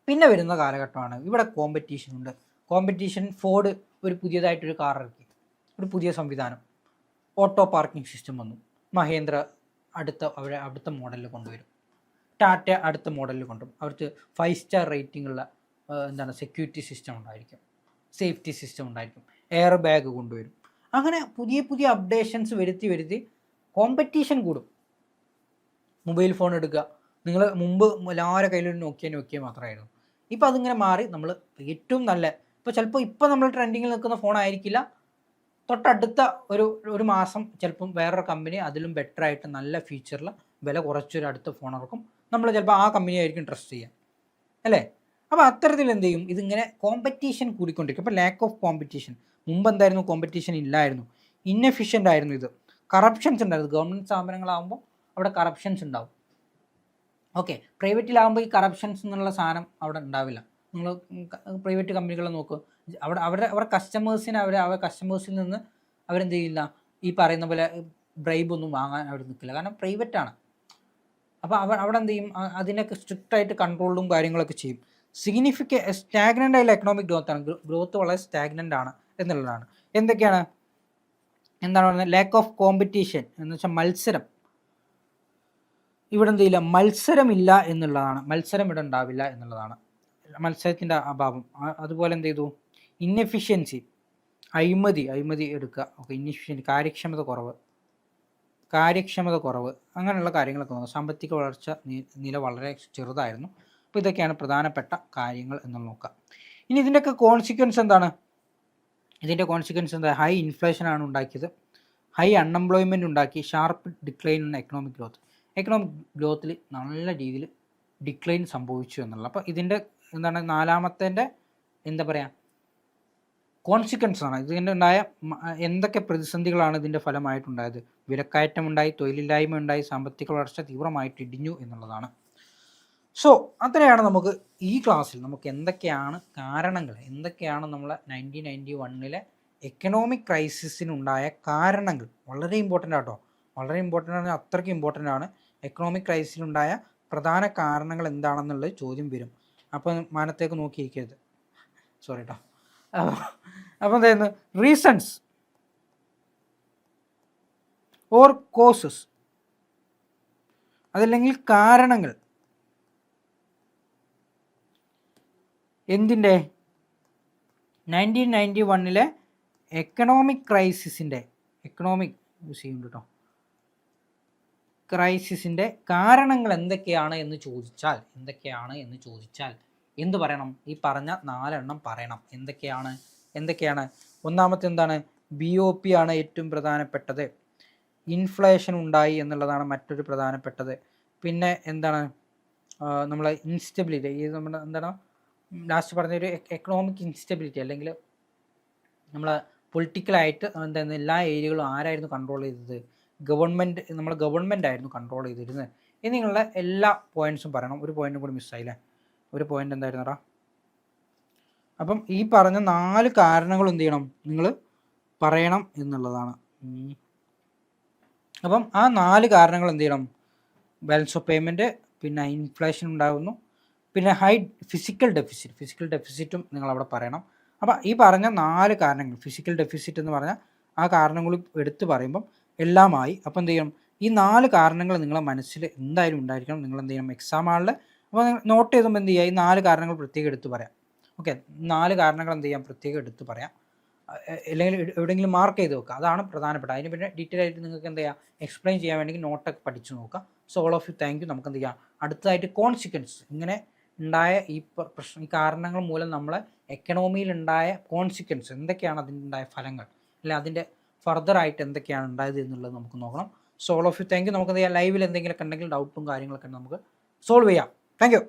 പിന്നെ വരുന്ന കാലഘട്ടമാണ്. ഇവിടെ കോമ്പറ്റീഷൻ ഉണ്ട്. ഫോർഡ് ഒരു പുതിയതായിട്ടൊരു കാർ ഇറക്കി, ഒരു പുതിയ സംവിധാനം, ഓട്ടോ പാർക്കിംഗ് സിസ്റ്റം വന്നു. മഹേന്ദ്ര അടുത്ത മോഡലിൽ കൊണ്ടുവരും. ടാറ്റ അടുത്ത മോഡലിൽ കൊണ്ടുവരും. അവർക്ക് 5 സ്റ്റാർ റേറ്റിംഗ് ഉള്ള സെക്യൂരിറ്റി സിസ്റ്റം ഉണ്ടായിരിക്കും, സേഫ്റ്റി സിസ്റ്റം ഉണ്ടായിരിക്കും, എയർ ബാഗ് കൊണ്ടുവരും. അങ്ങനെ പുതിയ അപ്ഡേഷൻസ് വരുത്തി കോമ്പറ്റീഷൻ കൂടും. മൊബൈൽ ഫോൺ എടുക്കുക, നിങ്ങൾ മുമ്പ് എല്ലാവരുടെ കയ്യിലൊരു നോക്കിയ മാത്രമായിരുന്നു. ഇപ്പോൾ അതിങ്ങനെ മാറി നമ്മൾ ഏറ്റവും നല്ല, ഇപ്പോൾ നമ്മൾ ട്രെൻഡിങ്ങിൽ നിൽക്കുന്ന ഫോൺ ആയിരിക്കില്ല, തൊട്ടടുത്ത ഒരു മാസം ചിലപ്പം വേറൊരു കമ്പനി അതിലും ബെറ്റർ ആയിട്ട് നല്ല ഫീച്ചറിൽ വില കുറച്ചൊരു അടുത്ത ഫോൺ ഇറക്കും. നമ്മൾ ചിലപ്പോൾ ആ കമ്പനി ആയിരിക്കും ട്രസ്റ്റ് ചെയ്യുക, അല്ലേ? അപ്പോൾ അത്തരത്തിൽ എന്ത് ചെയ്യും? ഇതിങ്ങനെ കോമ്പറ്റീഷൻ കൂടിക്കൊണ്ടിരിക്കും. അപ്പോൾ ലാക്ക് ഓഫ് കോമ്പറ്റീഷൻ. മുമ്പ് എന്തായിരുന്നു? കോമ്പറ്റീഷൻ ഇല്ലായിരുന്നു, ഇന്നെഫിഷ്യൻ്റ് ആയിരുന്നു. ഇത് കറപ്ഷൻസ് ഉണ്ടായിരുന്നു. ഗവൺമെൻറ് സ്ഥാപനങ്ങളാകുമ്പോൾ അവിടെ കറപ്ഷൻസ് ഉണ്ടാവും. ഓക്കെ, പ്രൈവറ്റിലാകുമ്പോൾ ഈ കറപ്ഷൻസ് എന്നുള്ള സാധനം അവിടെ ഉണ്ടാവില്ല. നിങ്ങൾ പ്രൈവറ്റ് കമ്പനികളെ നോക്കുക, അവർ കസ്റ്റമേഴ്സിൽ നിന്ന് അവരെന്ത് ചെയ്യില്ല, ഈ പറയുന്ന പോലെ ബ്രൈബ് ഒന്നും വാങ്ങാൻ അവർ നിൽക്കില്ല, കാരണം പ്രൈവറ്റ് ആണ്. അപ്പോൾ അവിടെ എന്ത് ചെയ്യും? അതിനൊക്കെ സ്ട്രിക്റ്റായിട്ട് കൺട്രോളും കാര്യങ്ങളൊക്കെ ചെയ്യും. സ്റ്റാഗ്നൻ്റ് ആയിട്ടുള്ള എക്കണോമിക് ഗ്രോത്ത് വളരെ സ്റ്റാഗ്നൻ്റ് ആണ് എന്നുള്ളതാണ്. എന്താണ് പറയുന്നത്? ലാക്ക് ഓഫ് കോമ്പറ്റീഷൻ എന്ന് വെച്ചാൽ മത്സരം. ഇവിടെ എന്ത് ചെയ്യില്ല, മത്സരമില്ല എന്നുള്ളതാണ്. മത്സരം ഇവിടെ ഉണ്ടാവില്ല എന്നുള്ളതാണ്, മത്സരത്തിൻ്റെ അഭാവം. അതുപോലെ എന്ത് ചെയ്തു? ഇന്നെഫിഷ്യൻസി, അഴിമതി എടുക്കുക. ഓക്കെ, ഇന്നെഫിഷ്യൻസി, കാര്യക്ഷമത കുറവ്, അങ്ങനെയുള്ള കാര്യങ്ങളൊക്കെ നോക്കുക. സാമ്പത്തിക വളർച്ച നില വളരെ ചെറുതായിരുന്നു. അപ്പോൾ ഇതൊക്കെയാണ് പ്രധാനപ്പെട്ട കാര്യങ്ങൾ എന്ന് നോക്കാം. ഇനി ഇതിൻ്റെയൊക്കെ കോൺസിക്വൻസ് എന്താണ്? ഹൈ ഇൻഫ്ലേഷനാണ് ഉണ്ടാക്കിയത്, ഹൈ അൺഎംപ്ലോയ്മെൻറ്റ് ഉണ്ടാക്കി, ഷാർപ്പ് ഡിക്ലൈൻ ഇൻ എക്കണോമിക് ഗ്രോത്തിൽ നല്ല രീതിയിൽ ഡിക്ലൈൻ സംഭവിച്ചു എന്നുള്ള. അപ്പോൾ ഇതിൻ്റെ നാലാമത്തെ കോൺസിക്വൻസ് ആണ് ഇതിൻ്റെ ഉണ്ടായ എന്തൊക്കെ പ്രതിസന്ധികളാണ് ഇതിൻ്റെ ഫലമായിട്ടുണ്ടായത്. വിലക്കയറ്റമുണ്ടായി, തൊഴിലില്ലായ്മ ഉണ്ടായി, സാമ്പത്തിക വളർച്ച തീവ്രമായിട്ട് ഇടിഞ്ഞു എന്നുള്ളതാണ്. സോ അത്രയാണ് നമുക്ക് ഈ ക്ലാസ്സിൽ നമുക്ക് എന്തൊക്കെയാണ് കാരണങ്ങൾ, എന്തൊക്കെയാണ് നമ്മളെ 1991 എക്കണോമിക് ക്രൈസിസിനുണ്ടായ കാരണങ്ങൾ. വളരെ ഇമ്പോർട്ടൻ്റ് ആട്ടോ, വളരെ ഇമ്പോർട്ടൻ്റ് ആണ്, അത്രയ്ക്ക് ഇമ്പോർട്ടൻ്റ് ആണ്. എക്കണോമിക് ക്രൈസിസിനുണ്ടായ പ്രധാന കാരണങ്ങൾ എന്താണെന്നുള്ളത് ചോദ്യം വരും. അപ്പം മാനത്തേക്ക് നോക്കിയിരിക്കരുത്, സോറി കേട്ടോ. അപ്പം എന്തായിരുന്നു റീസൺസ് ഓർ കോസസ്, അതല്ലെങ്കിൽ കാരണങ്ങൾ എന്തിൻ്റെ 1991 എക്കണോമിക് ക്രൈസിസിൻ്റെ ക്രൈസിസിൻ്റെ കാരണങ്ങൾ എന്തൊക്കെയാണ് എന്ന് ചോദിച്ചാൽ എന്ത് പറയണം? ഈ പറഞ്ഞ 4 എണ്ണം പറയണം. എന്തൊക്കെയാണ്? ഒന്നാമത്തെ എന്താണ്? BOP ആണ് ഏറ്റവും പ്രധാനപ്പെട്ടത്. ഇൻഫ്ലേഷൻ ഉണ്ടായി എന്നുള്ളതാണ് മറ്റൊരു പ്രധാനപ്പെട്ടത്. പിന്നെ എന്താണ്? നമ്മളെ ഇൻസ്റ്റബിലിറ്റി, ഈ നമ്മുടെ എന്താണ് ലാസ്റ്റ് പറഞ്ഞൊരു എക്കണോമിക് ഇൻസ്റ്റബിലിറ്റി, അല്ലെങ്കിൽ നമ്മളെ പൊളിറ്റിക്കലായിട്ട് എന്തായിരുന്നു എല്ലാ ഏരിയകളും ആരായിരുന്നു കൺട്രോൾ ചെയ്തത്? നമ്മളെ ഗവൺമെൻറ് ആയിരുന്നു കൺട്രോൾ ചെയ്തിരുന്നത്. എന്നിങ്ങനെയുള്ള എല്ലാ പോയിൻറ്റ്സും പറയണം. ഒരു പോയിൻറ്റും കൂടി മിസ്സായില്ലേ? ഒരു പോയിൻ്റ് എന്തായിരുന്നടാ? അപ്പം ഈ പറഞ്ഞ 4 കാരണങ്ങൾ എന്ത് ചെയ്യണം? നിങ്ങൾ പറയണം എന്നുള്ളതാണ്. അപ്പം ആ 4 കാരണങ്ങൾ എന്ത് ചെയ്യണം? ബാലൻസ് ഓഫ് പേയ്മെൻറ്റ്, പിന്നെ ഇൻഫ്ലേഷൻ ഉണ്ടാകുന്നു, പിന്നെ ഹൈ ഫിസിക്കൽ ഡെഫിസിറ്റും നിങ്ങൾ അവിടെ പറയണം. അപ്പോൾ ഈ പറഞ്ഞ 4 കാരണങ്ങൾ, ഫിസിക്കൽ ഡെഫിസിറ്റ് എന്ന് പറഞ്ഞാൽ ആ കാരണങ്ങൾ എടുത്ത് പറയുമ്പം എല്ലാമായി. അപ്പോൾ എന്ത് ചെയ്യണം? ഈ 4 കാരണങ്ങൾ നിങ്ങളെ മനസ്സിൽ എന്തായാലും ഉണ്ടായിരിക്കണം. നിങ്ങൾ എന്ത് ചെയ്യണം? എക്സാം ആളിൽ അപ്പോൾ നിങ്ങൾ നോട്ട് ചെയ്തുമ്പോൾ എന്ത് ചെയ്യുക? ഈ 4 കാരണങ്ങൾ പ്രത്യേകം എടുത്ത് പറയാം. ഓക്കെ, 4 കാരണങ്ങൾ എന്ത് ചെയ്യാം? പ്രത്യേകം എടുത്ത് പറയാം. അല്ലെങ്കിൽ എവിടെയെങ്കിലും മാർക്ക് ചെയ്ത് വെക്കുക. അതാണ് പ്രധാനപ്പെട്ട. അതിന് പിന്നെ ഡീറ്റെയിൽ ആയിട്ട് നിങ്ങൾക്ക് എന്ത് ചെയ്യുക? എക്സ്പ്ലെയിൻ ചെയ്യാൻ വേണമെങ്കിൽ നോട്ടൊക്കെ പഠിച്ചു നോക്കുക. So all of you thank you. നമുക്ക് എന്ത് ചെയ്യാം? അടുത്തതായിട്ട് കോൺസിക്വൻസ്, ഇങ്ങനെ ഉണ്ടായ ഈ ഈ കാരണങ്ങൾ മൂലം നമ്മളെ എക്കണോമിയിൽ ഉണ്ടായ കോൺസിക്വൻസ് എന്തൊക്കെയാണ്, അതിനുണ്ടായ ഫലങ്ങൾ, അല്ലെ അതിൻ്റെ ഫർദർ ആയിട്ട് എന്തൊക്കെയാണ് ഉണ്ടായത് എന്നുള്ളത് നമുക്ക് നോക്കണം. So all of you thank you. നമുക്ക് എന്ത് ചെയ്യാം? ലൈവിൽ എന്തെങ്കിലുമൊക്കെ ഉണ്ടെങ്കിൽ ഡൗട്ടും കാര്യങ്ങളൊക്കെ നമുക്ക് സോൾവ് ചെയ്യാം. Thank you.